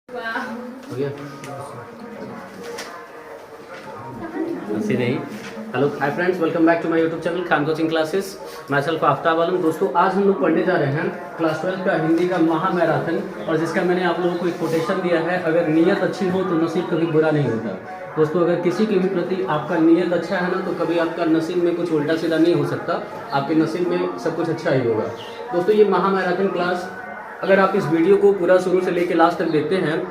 हो गया ऐसे नहीं। Hello hi friends, welcome back to my YouTube channel Khan coaching classes. मैं सेल्फ आफ्ताब आलम। दोस्तों आज हम लोग पढ़ने जा रहे हैं क्लास 12 का हिंदी का महा मैराथन, और जिसका मैंने आप लोगों को एक कोटेशन दिया है, अगर नीयत अच्छी हो तो नसीब कभी बुरा नहीं होता। दोस्तों अगर किसी के भी प्रति आपका नीयत अच्छा है ना, तो कभी आपका नसीब में कुछ उल्टा सीधा नहीं हो सकता, आपके नसीब में सब कुछ अच्छा ही होगा। दोस्तों ये महा मैराथन क्लास, अगर आप इस वीडियो को पूरा शुरू से लेकर लास्ट तक देखते हैं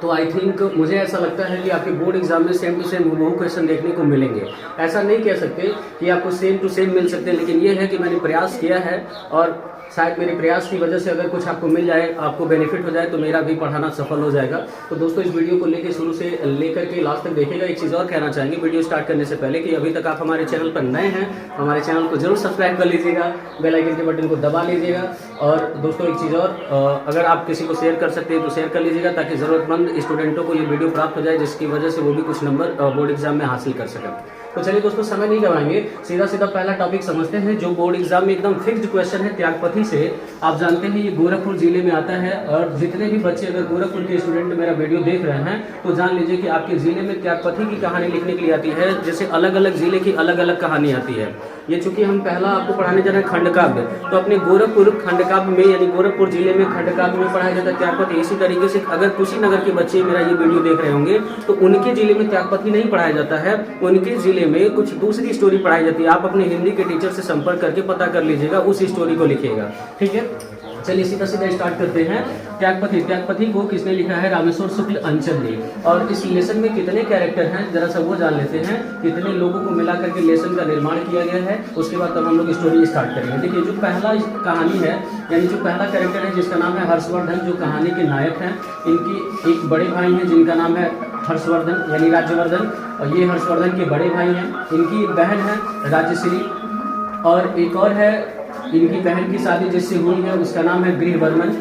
तो आई थिंक मुझे ऐसा लगता है कि आपके बोर्ड एग्जाम में सेम टू सेम हूबहू क्वेश्चन देखने को मिलेंगे। ऐसा नहीं कह सकते कि आपको सेम टू सेम मिल सकते हैं, लेकिन ये है कि मैंने प्रयास किया है और शायद मेरे प्रयास की वजह से अगर कुछ आपको मिल जाए, आपको बेनिफिट हो जाए, तो मेरा भी पढ़ाना सफल हो जाएगा। तो दोस्तों इस वीडियो को लेकर शुरू से लेकर के लास्ट तक देखिएगा। एक चीज़ और कहना चाहेंगे वीडियो स्टार्ट करने से पहले कि अभी तक आप हमारे चैनल पर नए हैं, हमारे चैनल को जरूर सब्सक्राइब कर लीजिएगा, बेल आइकन के बटन को दबा लीजिएगा। और दोस्तों एक चीज़ और, अगर आप किसी को शेयर कर सकते हैं तो शेयर कर लीजिएगा, ताकि ज़रूरतमंद स्टूडेंटों को ये वीडियो प्राप्त हो जाए, जिसकी वजह से वो भी कुछ नंबर बोर्ड एग्जाम में हासिल कर सकें। तो चलिए दोस्तों समय नहीं गवाएंगे, सीधा सीधा पहला टॉपिक समझते हैं जो बोर्ड एग्जाम में एकदम फिक्स्ड क्वेश्चन है त्यागपथी से। आप जानते हैं ये गोरखपुर जिले में आता है, और जितने भी बच्चे अगर गोरखपुर के स्टूडेंट मेरा वीडियो देख रहे हैं तो जान लीजिए कि आपके जिले में त्यागपथी की कहानी लिखने के लिए आती है। जैसे अलग अलग जिले की अलग अलग कहानी आती है। ये चूंकि हम पहला आपको पढ़ाने जा रहे हैं खंडकाव्य, तो अपने गोरखपुर खंडकाव्य में यानी गोरखपुर जिले में खंडकाव्य में पढ़ाया जाता है त्यागपथी। इसी तरीके से अगर कुशीनगर के बच्चे मेरा ये वीडियो देख रहे होंगे तो उनके जिले में त्यागपथी नहीं पढ़ाया जाता है, उनके जिले में कुछ दूसरी स्टोरी पढ़ाई जाती है। आप अपने हिंदी के टीचर से संपर्क करके पता कर लीजिएगा, उस स्टोरी को लिखिएगा, ठीक है। चलिए सीधा सीधा स्टार्ट करते हैं। त्यागपथी, त्यागपथी को किसने लिखा है? रामेश्वर शुक्ल अंचल ने। और इस लेसन में कितने कैरेक्टर हैं जरा सब वो जान लेते हैं, कितने लोगों को मिला करके लेसन का निर्माण किया गया है, उसके बाद तब हम लोग स्टोरी स्टार्ट करेंगे। देखिए जो पहला कहानी है यानी जो पहला कैरेक्टर है जिसका नाम है हर्षवर्धन, जो कहानी के नायक हैं, इनकी एक बड़े भाई हैं जिनका नाम है हर्षवर्धन यानी राज्यवर्धन, और ये हर्षवर्धन के बड़े भाई हैं। इनकी एक बहन है राजश्री, और एक और है इनकी बहन की शादी जिससे हुई है उसका नाम है गृहवर्मन।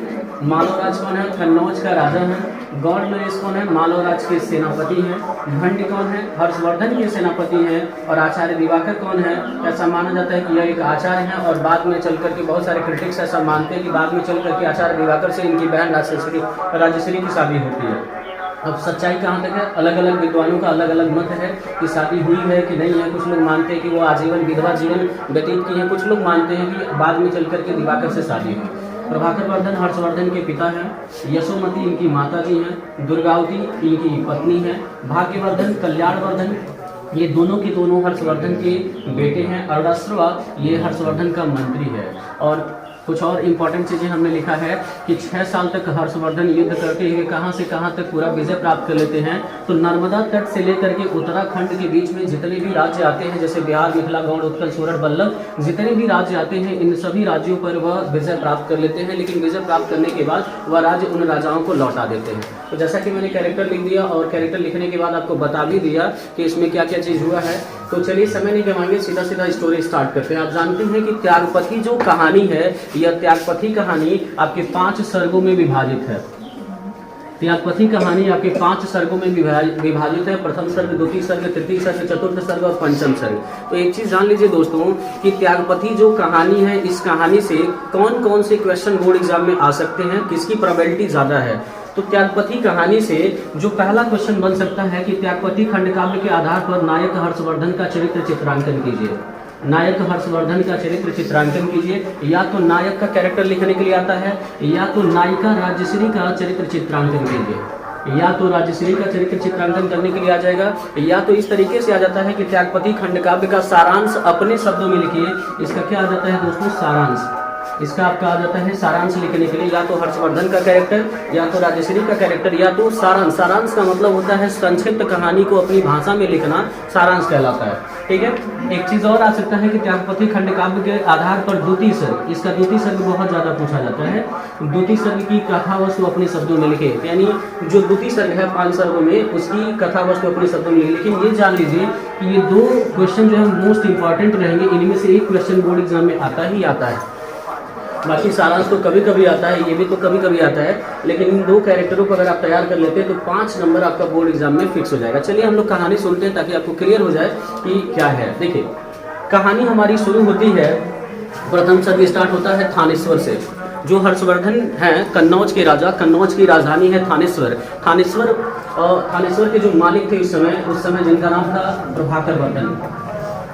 मालोराज कौन है? कन्नौज का राजा है। गौड़ नरेश कौन है? मालोराज के सेनापति हैं। भंड कौन है? हर्षवर्धन के सेनापति हैं। और आचार्य दिवाकर कौन है? ऐसा माना जाता है कि यह एक आचार्य हैं, और बाद में चल करके बहुत सारे क्रिटिक्स ऐसा मानते हैं कि बाद में चल करके आचार्य दिवाकर से इनकी बहन राजश्री की शादी होती है। अब सच्चाई कहाँ तक है? अलग अलग विद्वानों का अलग अलग मत है कि शादी हुई है कि नहीं है। कुछ लोग मानते हैं कि वो आजीवन विधवा जीवन व्यतीत की है, कुछ लोग मानते हैं कि बाद में चल करके दिवाकर से शादी हुई। प्रभाकर वर्धन हर्षवर्धन के पिता हैं, यशोमती इनकी माता जी हैं, दुर्गावती इनकी पत्नी है, भाग्यवर्धन कल्याणवर्धन ये दोनों के दोनों हर्षवर्धन के बेटे हैं, और अरश्रवा ये हर्षवर्धन का मंत्री है। और कुछ और इम्पोर्टेंट चीज़ें हमने लिखा है कि 6 साल तक हर्षवर्धन युद्ध करके ये कहाँ से कहाँ तक पूरा विजय प्राप्त कर लेते हैं। तो नर्मदा तट से लेकर के उत्तराखंड के बीच में जितने भी राज्य आते हैं, जैसे बिहार, मिथिला, गौड़, उत्कल, सोरठ, बल्लभ, जितने भी राज्य आते हैं इन सभी राज्यों पर वह विजय प्राप्त कर लेते हैं। लेकिन विजय प्राप्त करने के बाद वह राज्य उन राजाओं को लौटा देते हैं। तो जैसा कि मैंने कैरेक्टर लिख दिया, और कैरेक्टर लिखने के बाद आपको बता भी दिया कि इसमें क्या क्या चीज़ हुआ है। तो चलिए समय नहीं गवाएंगे, सीधा सीधा स्टोरी स्टार्ट करते हैं। आप जानते हैं कि त्यागपथी जो कहानी है, यह त्यागपथी कहानी आपके 5 सर्गों में विभाजित है। त्यागपथी कहानी आपके 5 सर्गों में विभाजित है। प्रथम सर्ग, द्वितीय सर्ग, तृतीय सर्ग, चतुर्थ सर्ग और पंचम सर्ग। तो एक चीज जान लीजिए दोस्तों कि त्यागपथी जो कहानी है, इस कहानी से कौन कौन से क्वेश्चन बोर्ड एग्जाम में आ सकते हैं, किसकी प्रोबेबिलिटी ज्यादा है। तो त्यागपथी कहानी से जो पहला क्वेश्चन बन सकता है कि त्यागपथी खंडकाव्य के आधार पर नायक हर्षवर्धन का चरित्र चित्रांकन कीजिए। नायक हर्षवर्धन का चरित्र चित्रांकन कीजिए। या तो नायक का कैरेक्टर लिखने के लिए आता है, या तो नायिका राजश्री का चरित्र चित्रांकन कीजिए। या तो राजश्री का चरित्र चित्रांकन करने के लिए आ जाएगा, या तो इस तरीके से आ जाता है कि त्यागपथी खंडकाव्य का सारांश अपने शब्दों में लिखिए। इसका क्या आ जाता है दोस्तों? सारांश। इसका आपका आ जाता है सारांश लिखने के लिए, या तो हर्षवर्धन का कैरेक्टर, या तो राजश्री का कैरेक्टर, या तो सारांश। सारांश का मतलब होता है संक्षिप्त कहानी को अपनी भाषा में लिखना, सारांश कहलाता है, ठीक है। एक चीज और आ सकता है कि त्यागपथी खंडकाव्य के आधार पर द्वितीय सर्ग, इसका द्वितीय सर्ग बहुत ज्यादा पूछा जाता है। द्वितीय सर्ग की कथा वस्तु अपने शब्दों में लिखे, यानी जो द्वितीय सर्ग है 5 सर्गों में, उसकी कथा वस्तु अपने शब्दों में लिखे। लेकिन ये जान लीजिए कि ये 2 क्वेश्चन जो है मोस्ट इंपॉर्टेंट रहेंगे, इनमें से एक क्वेश्चन बोर्ड एग्जाम में आता ही आता है। बाकी सारांश तो कभी कभी आता है, ये भी तो कभी कभी आता है, लेकिन इन 2 कैरेक्टरों को अगर आप तैयार कर लेते हैं तो 5 नंबर आपका बोर्ड एग्जाम में फिक्स हो जाएगा। चलिए हम लोग कहानी सुनते हैं ताकि आपको क्लियर हो जाए कि क्या है। देखिए कहानी हमारी शुरू होती है, प्रथम सर्ग स्टार्ट होता है थानेश्वर से। जो हर्षवर्धन हैं कन्नौज के राजा, कन्नौज की राजधानी है थानेश्वर। थानेश्वर के जो मालिक थे उस समय जिनका नाम था प्रभाकर वर्धन।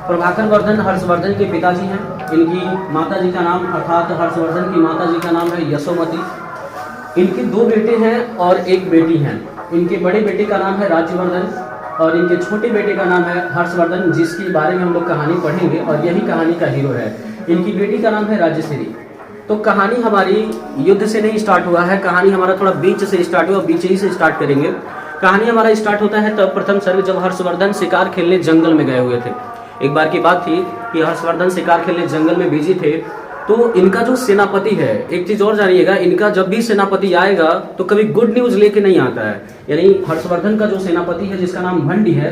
प्रभाकर वर्धन हर्षवर्धन के पिताजी हैं। इनकी माता जी का नाम अर्थात हर्षवर्धन की माता जी का नाम है यशोमती। इनके 2 बेटे हैं और 1 बेटी हैं। इनके बड़े बेटे का नाम है राज्यवर्धन और इनके छोटे बेटे का नाम है हर्षवर्धन, जिसके बारे में हम लोग कहानी पढ़ेंगे और यही कहानी का हीरो है। इनकी बेटी का नाम है राजश्री। तो कहानी हमारी युद्ध से नहीं स्टार्ट हुआ है, कहानी हमारा थोड़ा बीच से स्टार्ट हुआ, बीच ही से स्टार्ट करेंगे। कहानी हमारा स्टार्ट होता है तब प्रथम सर्ग जब हर्षवर्धन शिकार खेलने जंगल में गए हुए थे। एक बार की बात थी कि हर्षवर्धन शिकार खेलने जंगल में बिजी थे, तो इनका जो सेनापति है, एक चीज और जानिएगा, इनका जब भी सेनापति आएगा तो कभी गुड न्यूज लेके नहीं आता है। यानी हर्षवर्धन का जो सेनापति है जिसका नाम भंडी है,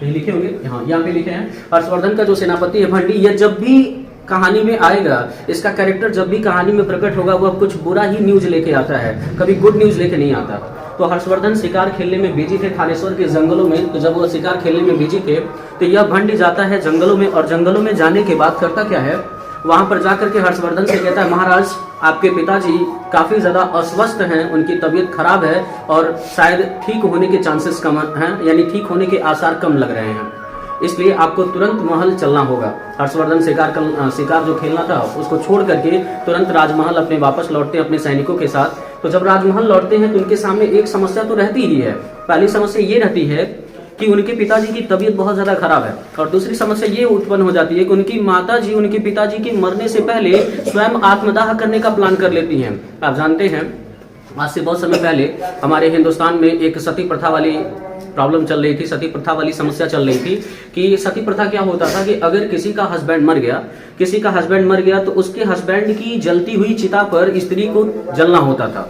लिखे होंगे यहाँ पे लिखे हैं, हर्षवर्धन का जो सेनापति है भंडी, यह जब भी कहानी में आएगा, इसका कैरेक्टर जब भी कहानी में प्रकट होगा वह कुछ बुरा ही न्यूज लेके आता है, कभी गुड न्यूज लेके नहीं आता। तो हर्षवर्धन शिकार खेलने में बिजी थे थानेश्वर के जंगलों में। तो जब वो शिकार खेलने में बिजी थे तो यह भंडी जाता है जंगलों में, और जंगलों में जाने के बाद करता क्या है, वहां पर जाकर के हर्षवर्धन से कहता है महाराज आपके पिताजी काफी ज्यादा अस्वस्थ हैं, उनकी तबीयत खराब है और शायद ठीक होने के चांसेस कम हैं, यानी ठीक होने के आसार कम लग रहे हैं, इसलिए आपको तुरंत महल चलना होगा। हर्षवर्धन शिकार जो खेलना था उसको छोड़ करके तुरंत राजमहल अपने वापस लौटते हैं अपने सैनिकों के साथ। तो जब राजमहल लौटते हैं तो उनके सामने एक समस्या तो रहती ही है। पहली समस्या ये रहती है कि उनके पिताजी की तबीयत बहुत ज्यादा खराब है, और दूसरी समस्या ये उत्पन्न हो जाती है कि उनकी माताजी उनके पिताजी के मरने से पहले स्वयं आत्मदाह करने का प्लान कर लेती हैं। आप जानते हैं आज से बहुत समय पहले हमारे हिंदुस्तान में एक सती प्रथा वाली प्रॉब्लम चल रही थी, सती प्रथा वाली समस्या चल रही थी कि सती प्रथा क्या होता था कि अगर किसी का हस्बैंड मर गया तो उसके हस्बैंड की जलती हुई चिता पर स्त्री को जलना होता था।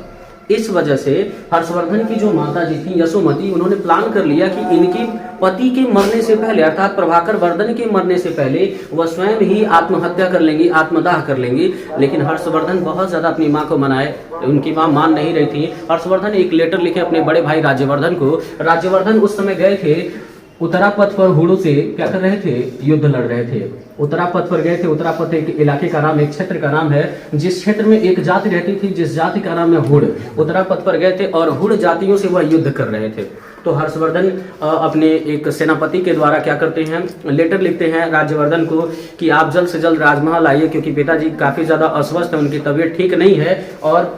इस वजह से हर्षवर्धन की जो माता जी थी यशोमती, उन्होंने प्लान कर लिया कि इनके पति के मरने से पहले अर्थात प्रभाकर वर्धन के मरने से पहले वह स्वयं ही आत्महत्या कर लेंगी, आत्मदाह कर लेंगी। लेकिन हर्षवर्धन बहुत ज्यादा अपनी माँ को मनाए, उनकी माँ मान नहीं रही थी। हर्षवर्धन एक लेटर लिखे अपने बड़े भाई राज्यवर्धन को। राज्यवर्धन उस समय गए थे उत्तरापथ पर, हुड़ों से क्या कर रहे थे, युद्ध लड़ रहे थे। उत्तरापथ पर गए थे। उत्तरापथ एक इलाके का नाम, एक क्षेत्र का नाम है, जिस क्षेत्र में एक जाति रहती थी जिस जाति का नाम है हुड़। उत्तरापथ पर गए थे और हुड़ जातियों से वह युद्ध कर रहे थे। तो हर्षवर्धन अपने एक सेनापति के द्वारा क्या करते हैं, लेटर लिखते हैं राज्यवर्धन को कि आप जल्द से जल्द राजमहल आइए, क्योंकि पिताजी काफी ज्यादा अस्वस्थ है, उनकी तबीयत ठीक नहीं है और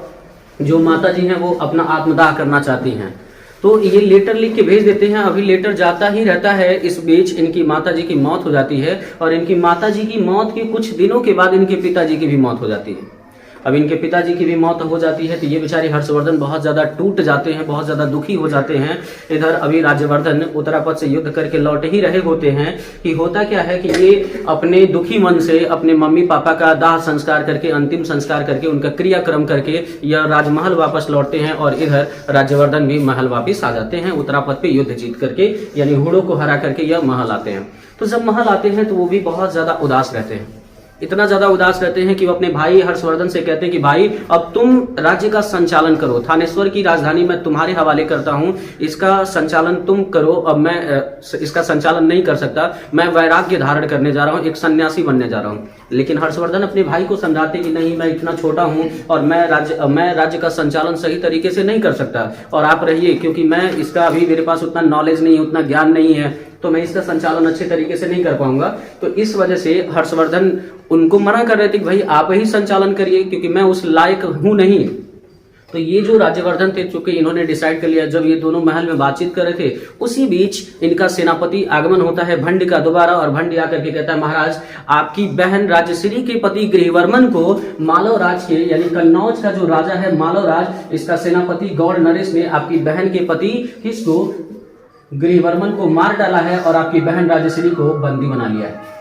जो माता जी हैं वो अपना आत्मदाह करना चाहती हैं। तो ये लेटर लिख के भेज देते हैं। अभी लेटर जाता ही रहता है, इस बीच इनकी माताजी की मौत हो जाती है, और इनकी माताजी की मौत के कुछ दिनों के बाद इनके पिताजी की भी मौत हो जाती है। अब इनके पिताजी की भी मौत हो जाती है तो ये बेचारे हर्षवर्धन बहुत ज्यादा टूट जाते हैं, बहुत ज्यादा दुखी हो जाते हैं। इधर अभी राज्यवर्धन उत्तरापथ से युद्ध करके लौट ही रहे होते हैं कि होता क्या है कि ये अपने दुखी मन से अपने मम्मी पापा का दाह संस्कार करके, अंतिम संस्कार करके, उनका क्रियाक्रम करके यह राजमहल वापस लौटते हैं, और इधर राज्यवर्धन भी महल वापिस आ जाते हैं उत्तरापथ पे युद्ध जीत करके, यानी हुड़ों को हरा करके यह महल आते हैं। तो जब महल आते हैं तो वो भी बहुत ज्यादा उदास रहते हैं, इतना ज्यादा उदास रहते हैं कि वो अपने भाई हर्षवर्धन से कहते हैं कि भाई अब तुम राज्य का संचालन करो, थानेश्वर की राजधानी मैं तुम्हारे हवाले करता हूं, इसका संचालन तुम करो, अब मैं इसका संचालन नहीं कर सकता, मैं वैराग्य धारण करने जा रहा हूं, एक सन्यासी बनने जा रहा हूं। लेकिन हर्षवर्धन अपने भाई को समझाते कि नहीं, मैं इतना छोटा हूं और मैं राज्य का संचालन सही तरीके से नहीं कर सकता, और आप रहिए, क्योंकि मैं इसका अभी मेरे पास उतना नॉलेज नहीं है, उतना ज्ञान नहीं है, तो मैं इसका संचालन अच्छे तरीके से नहीं कर पाऊंगा। तो इस वजह से हर्षवर्धन उनको मना कर रहे थे कि भाई आप ही संचालन करिए, क्योंकि मैं उस लायक हूं नहीं। तो ये जो राज्यवर्धन थे, चूंकि इन्होंने डिसाइड कर लिया, जब ये दोनों महल में बातचीत कर रहे थे उसी बीच इनका सेनापति आगमन होता है भंड का दोबारा, और भंड आकर के कहता है महाराज आपकी बहन राजश्री के पति गृहवर्मन को मालव राज के, यानी कन्नौज का जो राजा है मालव राज, इसका सेनापति गौड़ नरेश ने आपकी बहन के पति किसको, गृहवर्मन को मार डाला है, और आपकी बहन राजश्री को बंदी बना लिया है।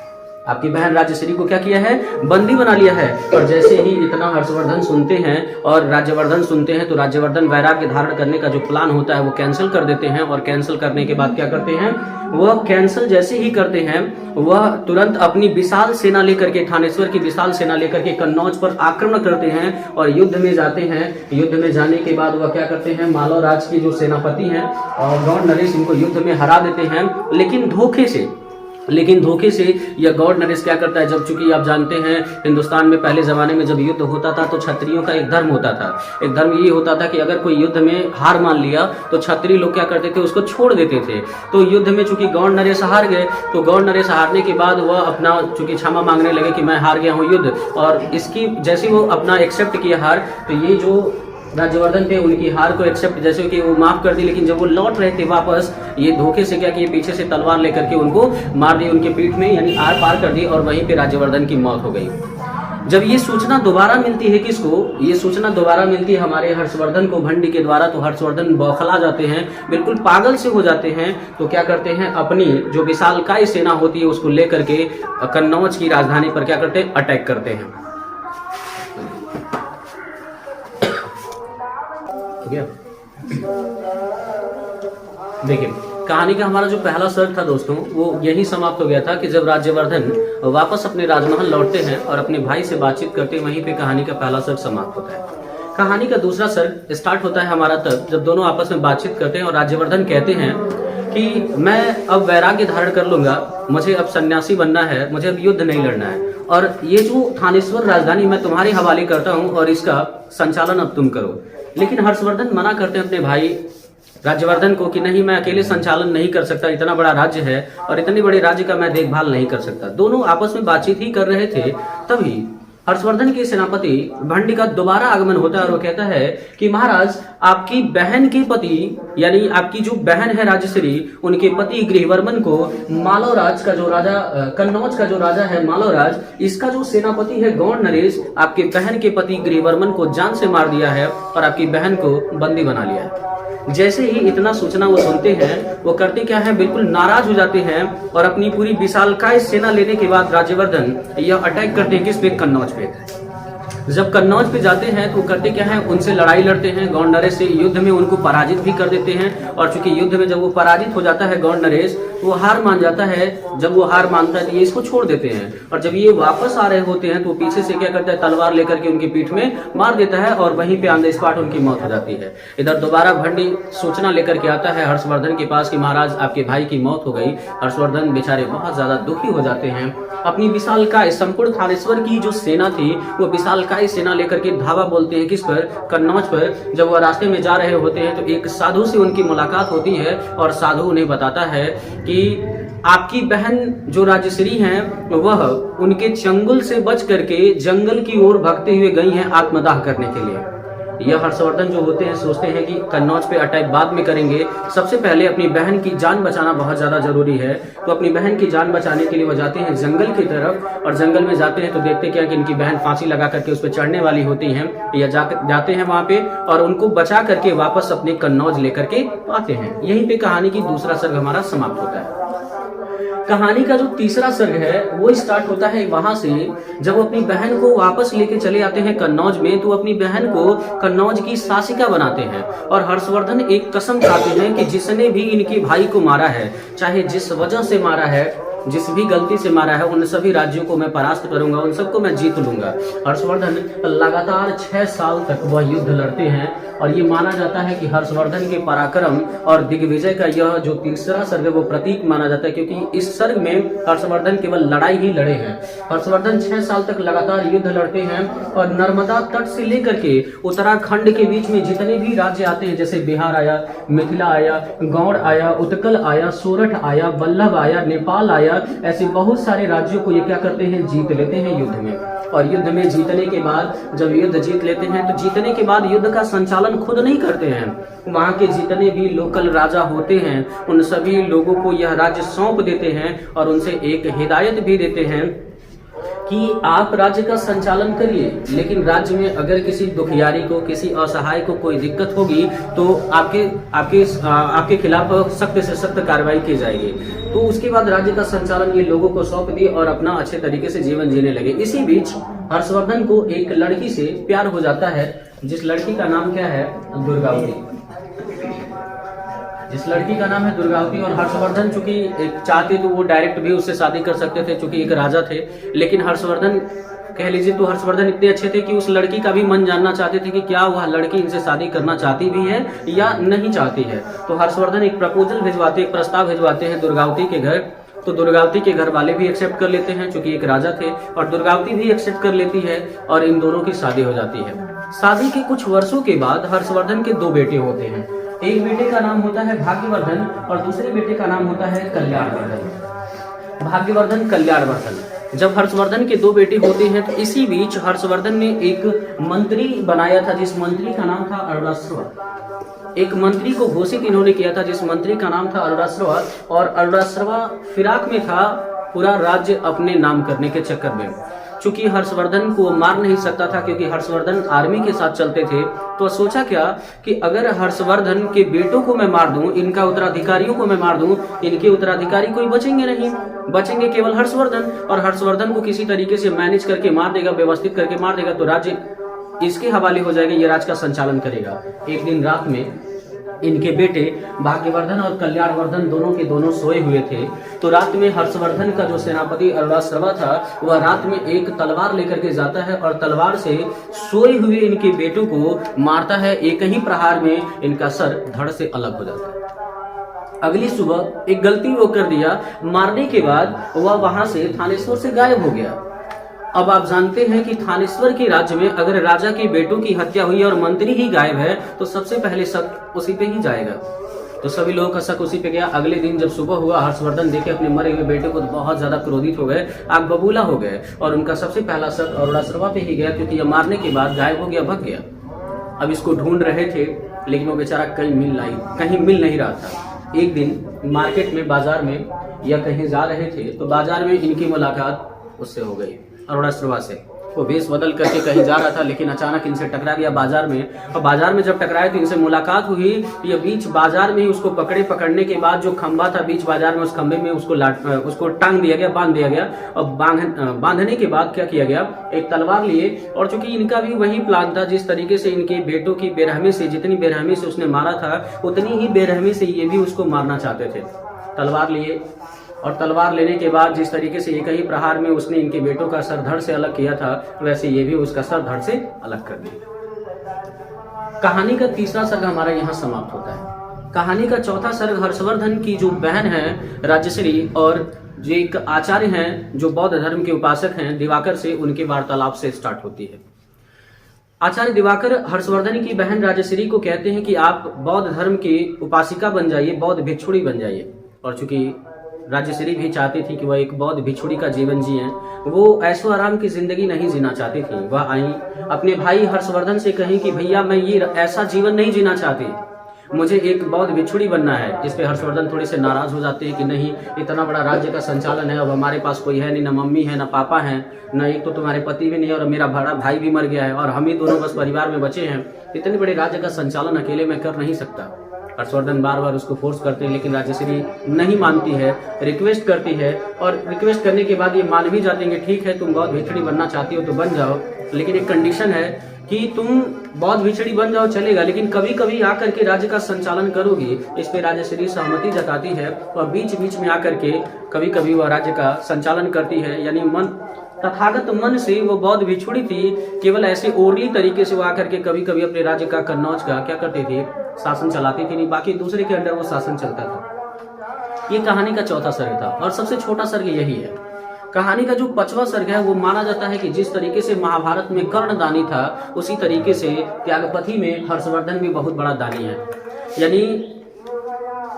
आपकी बहन राजश्री को क्या किया है, बंदी बना लिया है। और जैसे ही इतना हर्षवर्धन सुनते हैं और राज्यवर्धन सुनते हैं तो राज्यवर्धन वैराग्य धारण करने का जो प्लान होता है वो कैंसिल कर देते हैं, और कैंसिल करने के बाद क्या करते हैं, वह कैंसिल जैसे ही करते हैं वह तुरंत अपनी विशाल सेना लेकर के, थानेश्वर की विशाल सेना लेकर के कन्नौज पर आक्रमण करते हैं और युद्ध में जाते हैं। युद्ध में जाने के बाद वह क्या करते हैं, मालव राज के जो सेनापति हैं और गौड़ नरेश, इनको युद्ध में हरा देते हैं, लेकिन धोखे से। लेकिन धोखे से यह गॉड नरेश क्या करता है, जब चूंकि आप जानते हैं हिंदुस्तान में पहले ज़माने में जब युद्ध होता था तो क्षत्रियों का एक धर्म होता था। एक धर्म ये होता था कि अगर कोई युद्ध में हार मान लिया तो क्षत्रिय लोग क्या करते थे, उसको छोड़ देते थे। तो युद्ध में चूंकि गॉड नरेश हार गए, तो गॉड नरेश हारने के बाद वह अपना चूंकि क्षमा मांगने लगे कि मैं हार गया हूँ युद्ध, और इसकी जैसे वो अपना एक्सेप्ट किया हार, तो ये जो राज्यवर्धन थे उनकी हार को एक्सेप्ट जैसे कि वो माफ कर दी। लेकिन जब वो लौट रहे थे वापस, ये धोखे से क्या किए, पीछे से तलवार लेकर के उनको मार दी उनके पीठ में, यानी आर पार कर दी, और वहीं पे राज्यवर्धन की मौत हो गई। जब ये सूचना दोबारा मिलती है किसको, ये सूचना दोबारा मिलती है हमारे हर्षवर्धन को भंडी के द्वारा, तो हर्षवर्धन बौखला जाते हैं, बिल्कुल पागल से हो जाते हैं। तो क्या करते हैं, अपनी जो विशालकाय सेना होती है उसको लेकर के कन्नौज की राजधानी पर क्या करते हैं, अटैक करते हैं। देखिए कहानी का हमारा जो पहला सर्ग था दोस्तों, वो यही समाप्त हो गया था कि जब राज्यवर्धन वापस अपने राजमहल लौटते हैं और अपने भाई से बातचीत करते हैं, वहीं पे कहानी का पहला सर्ग समाप्त होता है। कहानी का दूसरा सर्ग स्टार्ट होता है हमारा तब जब दोनों आपस में बातचीत करते हैं और राज्यवर्धन कहते हैं कि मैं अब वैराग्य धारण कर लूंगा, मुझे अब सन्यासी बनना है, मुझे अब युद्ध नहीं लड़ना है, और ये जो थानेश्वर राजधानी मैं तुम्हारे हवाले करता हूँ और इसका संचालन अब तुम करो। लेकिन हर्षवर्धन मना करते हैं अपने भाई राज्यवर्धन को कि नहीं, मैं अकेले संचालन नहीं कर सकता, इतना बड़ा राज्य है और इतने बड़े राज्य का मैं देखभाल नहीं कर सकता। दोनों आपस में बातचीत ही कर रहे थे, तभी हर्षवर्धन के सेनापति भंडी का दोबारा आगमन होता है और वो कहता है कि महाराज, आपकी बहन के पति, यानी आपकी जो बहन है राजश्री, उनके पति गृहवर्मन को मालवराज का जो राजा, कन्नौज का जो राजा है मालवराज, इसका जो सेनापति है गौड़ नरेश, आपके बहन के पति गृहवर्मन को जान से मार दिया है और आपकी बहन को बंदी बना लिया है। जैसे ही इतना सूचना वो सुनते हैं, वो करते क्या है, बिल्कुल नाराज हो जाते हैं और अपनी पूरी विशालकाय सेना लेने के बाद राज्यवर्धन यह अटैक करते हैं किस पे, कन्नौज पे। जब कन्नौज पे जाते हैं तो करते क्या है, उनसे लड़ाई लड़ते हैं, गौड़ नरेश से युद्ध में उनको पराजित भी कर देते हैं। और चूंकि युद्ध में जब वो पराजित हो जाता है गौड़ नरेश, तो वो हार मान जाता है। जब वो हार मानता है तो ये इसको छोड़ देते हैं, और जब ये वापस आ रहे होते हैं तो पीछे से क्या करता है, तलवार लेकर के उनकी पीठ में मार देता है और वहीं पे ऑन द स्पॉट उनकी मौत हो जाती है। इधर दोबारा भंडी सूचना लेकर के आता है हर्षवर्धन के पास कि महाराज आपके भाई की मौत हो गई। हर्षवर्धन बेचारे बहुत ज्यादा दुखी हो जाते हैं। अपनी विशालकाय संपूर्ण थानेश्वर की जो सेना थी, वो विशालकाय सेना लेकर के धावा बोलते हैं किस पर, कन्नौज पर। जब वह रास्ते में जा रहे होते हैं तो एक साधु से उनकी मुलाकात होती है और साधु उन्हें बताता है कि आपकी बहन जो राजश्री हैं, वह उनके चंगुल से बच करके जंगल की ओर भागते हुए गई हैं आत्मदाह करने के लिए। यह हर्षवर्धन जो होते हैं सोचते हैं कि कन्नौज पे अटैक बाद में करेंगे, सबसे पहले अपनी बहन की जान बचाना बहुत ज्यादा जरूरी है। तो अपनी बहन की जान बचाने के लिए वो जाते हैं जंगल की तरफ, और जंगल में जाते हैं तो देखते क्या कि इनकी बहन फांसी लगा करके उस पर चढ़ने वाली होती हैं। या जाते हैं वहां पे और उनको बचा करके वापस अपने कन्नौज लेकर के आते हैं। यहीं पे कहानी की दूसरा सर्ग हमारा समाप्त होता है। कहानी का जो तीसरा सर्ग है वो स्टार्ट होता है वहां से, जब वो अपनी बहन को वापस लेके चले आते हैं कन्नौज में, तो अपनी बहन को कन्नौज की शासिका बनाते हैं। और हर्षवर्धन एक कसम खाते हैं कि जिसने भी इनके भाई को मारा है, चाहे जिस वजह से मारा है, जिस भी गलती से मारा है, उन सभी राज्यों को मैं परास्त करूंगा, उन सबको मैं जीत लूंगा। हर्षवर्धन लगातार 6 साल तक वह युद्ध लड़ते हैं और ये माना जाता है कि हर्षवर्धन के पराक्रम और दिग्विजय का यह जो तीसरा सर्ग है वो प्रतीक माना जाता है, क्योंकि इस सर्ग में हर्षवर्धन केवल लड़ाई ही लड़े हैं। हर्षवर्धन 6 साल तक लगातार युद्ध लड़ते हैं और नर्मदा तट से लेकर के उत्तराखंड के बीच में जितने भी राज्य आते हैं, जैसे बिहार आया, मिथिला आया, गौड़ आया, उत्कल आया, सोरठ आया, वल्लभ आया, नेपाल आया, ऐसे बहुत सारे राज्यों को ये क्या करते हैं, जीत लेते हैं युद्ध में। और युद्ध में जीतने के बाद जब युद्ध जीत लेते हैं तो जीतने के बाद युद्ध का संचालन खुद नहीं करते हैं, वहां के जितने भी लोकल राजा होते हैं उन सभी लोगों को यह राज्य सौंप देते हैं और उनसे एक हिदायत भी देते हैं कि आप राज्य का संचालन करिए, लेकिन राज्य में अगर किसी दुखियारी को, किसी असहाय को कोई दिक्कत होगी तो आपके खिलाफ सख्त से सख्त कार्रवाई की जाएगी। तो उसके बाद राज्य का संचालन ये लोगों को सौंप दिए और अपना अच्छे तरीके से जीवन जीने लगे। इसी बीच हर्षवर्धन को एक लड़की से प्यार हो जाता है, जिस लड़की का नाम क्या है, दुर्गावती। जिस लड़की का नाम है दुर्गावती। और हर्षवर्धन चूंकि चाहते तो वो डायरेक्ट भी उससे शादी कर सकते थे, चूंकि एक राजा थे, लेकिन हर्षवर्धन कह लीजिए तो हर्षवर्धन इतने अच्छे थे कि उस लड़की का भी मन जानना चाहते थे कि क्या वह लड़की इनसे शादी करना चाहती भी है या नहीं चाहती है। तो हर्षवर्धन एक प्रपोजल भिजवाते, एक प्रस्ताव भिजवाते हैं दुर्गावती के घर तो दुर्गावती के घर वाले भी एक्सेप्ट कर लेते हैं क्योंकि एक राजा थे, और दुर्गावती भी एक्सेप्ट कर लेती है और इन दोनों की शादी हो जाती है। शादी के कुछ वर्षों के बाद हर्षवर्धन के 2 बेटे होते हैं। एक बेटे का नाम होता है भाग्यवर्धन और दूसरे बेटे का नाम होता है कल्याणवर्धन। भाग्यवर्धन, कल्याणवर्धन। जब हर्षवर्धन के 2 बेटे होते हैं तो इसी बीच हर्षवर्धन ने एक मंत्री बनाया था जिस मंत्री का नाम था अरुणाश्रवा। एक मंत्री को घोषित इन्होंने किया था जिस मंत्री का नाम था अरुणाश्रवा, और अरुणाश्रवा फिराक में था पूरा राज्य अपने नाम करने के चक्कर में। चूंकि हर्षवर्धन को मार नहीं सकता था क्योंकि हर्षवर्धन आर्मी के साथ चलते थे, तो सोचा क्या कि अगर हर्षवर्धन के बेटों को मैं मार दूं, इनका उत्तराधिकारियों को मैं मार दूं, इनके उत्तराधिकारी कोई बचेंगे नहीं, बचेंगे केवल हर्षवर्धन, और हर्षवर्धन को किसी तरीके से मैनेज करके मार देगा, व्यवस्थित करके मार देगा, तो राज्य इसके हवाले हो जाएगा, ये राज्य का संचालन करेगा। एक दिन रात में इनके बेटे भाग्यवर्धन और कल्याणवर्धन दोनों के दोनों सोए हुए थे। तो रात में हर्षवर्धन का जो सेनापति अरुणाश्रवा था वह रात में एक तलवार लेकर के जाता है और तलवार से सोए हुए इनके बेटों को मारता है। एक ही प्रहार में इनका सर धड़ से अलग हो जाता है। अगली सुबह एक गलती वो कर दिया, मारने के बाद वह वहां से थानेश्वर से गायब हो गया। अब आप जानते हैं कि थानेश्वर के राज्य में अगर राजा के बेटों की हत्या हुई और मंत्री ही गायब है तो सबसे पहले शक उसी पे ही जाएगा। तो सभी लोगों का शक उसी पे गया। अगले दिन जब सुबह हुआ, हर्षवर्धन देखे अपने मरे हुए बेटे को तो बहुत ज्यादा क्रोधित हो गए, आग बबूला हो गए, और उनका सबसे पहला शक अरुणाश्रवा पे ही गया क्योंकि यह मारने के बाद गायब हो गया, भग गया। अब इसको ढूंढ रहे थे लेकिन वो बेचारा कहीं मिल नहीं रहा था। एक दिन मार्केट में, बाजार में या कहीं जा रहे थे तो बाजार में इनकी मुलाकात उससे हो गई, अरुणाश्रवा से। वो वेश बदल करके कहीं जा रहा था लेकिन अचानक इनसे टकरा गया बाजार में, और बाजार में जब टकराया तो इनसे मुलाकात हुई। ये बीच बाजार में ही उसको पकड़ने के बाद जो खंबा था बीच बाजार में, उस खंबे में उसको टांग दिया गया, बांध दिया गया। और बांधने के बाद क्या किया गया, एक तलवार लिए, और चूंकि इनका भी वही प्लान था, जिस तरीके से इनके बेटों की बेरहमी से, जितनी बेरहमी से उसने मारा था उतनी ही बेरहमी से ये भी उसको मारना चाहते थे। तलवार लिए, और तलवार लेने के बाद जिस तरीके से एक ही प्रहार में उसने इनके बेटों का सर धड़ से अलग किया था, वैसे ये भी उसका सर धड़ से अलग कर दिया। कहानी का 3रा सर्ग हमारा यहाँ समाप्त होता है। कहानी का 4था सर्ग हर्षवर्धन की जो बहन है राजश्री और जो एक आचार्य हैं जो बौद्ध धर्म के उपासक हैं दिवाकर से, उनके वार्तालाप से स्टार्ट होती है। आचार्य दिवाकर हर्षवर्धन की बहन राजश्री को कहते हैं कि आप बौद्ध धर्म की उपासिका बन जाइए, बौद्ध भिक्षुणी बन जाइए। और चूंकि राजश्री भी चाहती थी कि वह एक बौद्ध भिक्षुणी का जीवन जिए, वो ऐशो आराम की जिंदगी नहीं जीना चाहती थी। वह आई अपने भाई हर्षवर्धन से कही कि भैया मैं ये ऐसा जीवन नहीं जीना चाहती, मुझे एक बौद्ध भिक्षुणी बनना है। इस पे हर्षवर्धन थोड़े से नाराज हो जाते हैं कि नहीं, इतना बड़ा राज्य का संचालन है, अब हमारे पास कोई है नहीं, ना मम्मी है ना पापा है, ना एक तो तुम्हारे पति भी नहीं है और मेरा बड़ा भाई भी मर गया है और हम ही दोनों बस परिवार में बचे हैं, इतने बड़े राज्य का संचालन अकेले मैं कर नहीं सकता। हर्षवर्धन बार बार उसको फोर्स करते हैं लेकिन राजश्री नहीं मानती है, रिक्वेस्ट करती है, और रिक्वेस्ट करने के बाद ये मान भी जाते हैं कि ठीक है तुम बौद्ध भिक्षुणी बनना चाहती हो तो बन जाओ, लेकिन एक कंडीशन है कि तुम बौद्ध भिक्षुणी बन जाओ चलेगा, लेकिन कभी कभी आकर के राज्य का संचालन करोगी। इस पे राजश्री सहमति जताती है और बीच बीच में आकर के कभी कभी वह राज्य का संचालन करती है। यानी मन, तथागत मन से वो बौद्ध भिक्षुणी थी, केवल ऐसे ओरली तरीके से वो आकर के कभी कभी अपने राज्य का, कन्नौज का क्या करती थी, शासन चलाती थी, नहीं बाकी दूसरे के अंडर वो शासन चलता था। ये कहानी का 4था सर्ग था और सबसे छोटा सर्ग यही है। कहानी का जो 5वां सर्ग है वो माना जाता है कि जिस तरीके से महाभारत में कर्ण दानी था उसी तरीके से त्यागपति में हर्षवर्धन भी बहुत बड़ा दानी है। यानी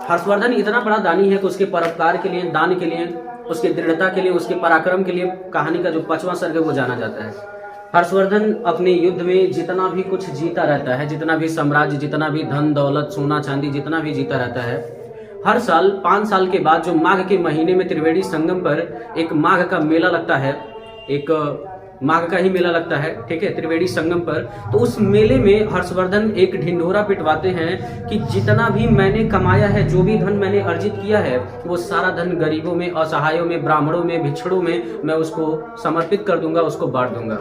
हर्षवर्धन इतना बड़ा दानी है कि उसके परोपकार के लिए, दान के लिए, उसके दृढ़ता के लिए, उसके पराक्रम के लिए कहानी का जो 5वां सर्ग है वो जाना जाता है। हर्षवर्धन अपने युद्ध में जितना भी कुछ जीता रहता है, जितना भी साम्राज्य, जितना भी धन दौलत सोना चांदी जितना भी जीता रहता है, हर साल 5 साल के बाद जो माघ के महीने में त्रिवेणी संगम पर एक माघ का मेला लगता है, एक माघ का ही मेला लगता है, ठीक है, त्रिवेणी संगम पर, तो उस मेले में हर्षवर्धन एक ढिंढोरा पिटवाते हैं कि जितना भी मैंने कमाया है, जो भी धन मैंने अर्जित किया है, वो सारा धन गरीबों में, असहायों में, ब्राह्मणों में, भिक्षुओं में मैं उसको समर्पित कर दूंगा, उसको बांट दूंगा।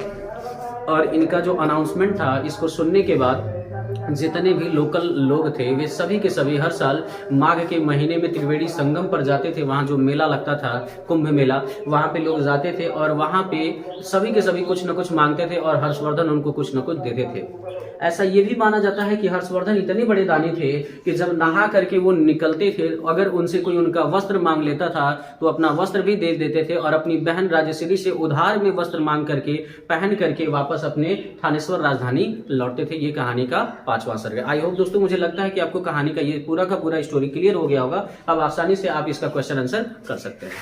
और इनका जो अनाउंसमेंट था, इसको सुनने के बाद जितने भी लोकल लोग थे वे सभी के सभी हर साल माघ के महीने में त्रिवेणी संगम पर जाते थे। वहाँ जो मेला लगता था, कुंभ मेला, वहाँ पे लोग जाते थे और वहाँ पे सभी के सभी कुछ न कुछ मांगते थे और हर्षवर्धन उनको कुछ न कुछ देते थे। ऐसा ये भी माना जाता है कि हर्षवर्धन इतने बड़े दानी थे कि जब नहा करके वो निकलते थे, अगर उनसे कोई उनका वस्त्र मांग लेता था तो अपना वस्त्र भी दे देते थे और अपनी बहन राजश्री से उधार में वस्त्र मांग करके पहन करके वापस अपने थानेश्वर राजधानी लौटते थे। ये कहानी का 5वां सर्ग है। आई होप दोस्तों, मुझे लगता है कि आपको कहानी का ये पूरा का पूरा स्टोरी क्लियर हो गया होगा। अब आसानी से आप इसका क्वेश्चन आंसर कर सकते हैं।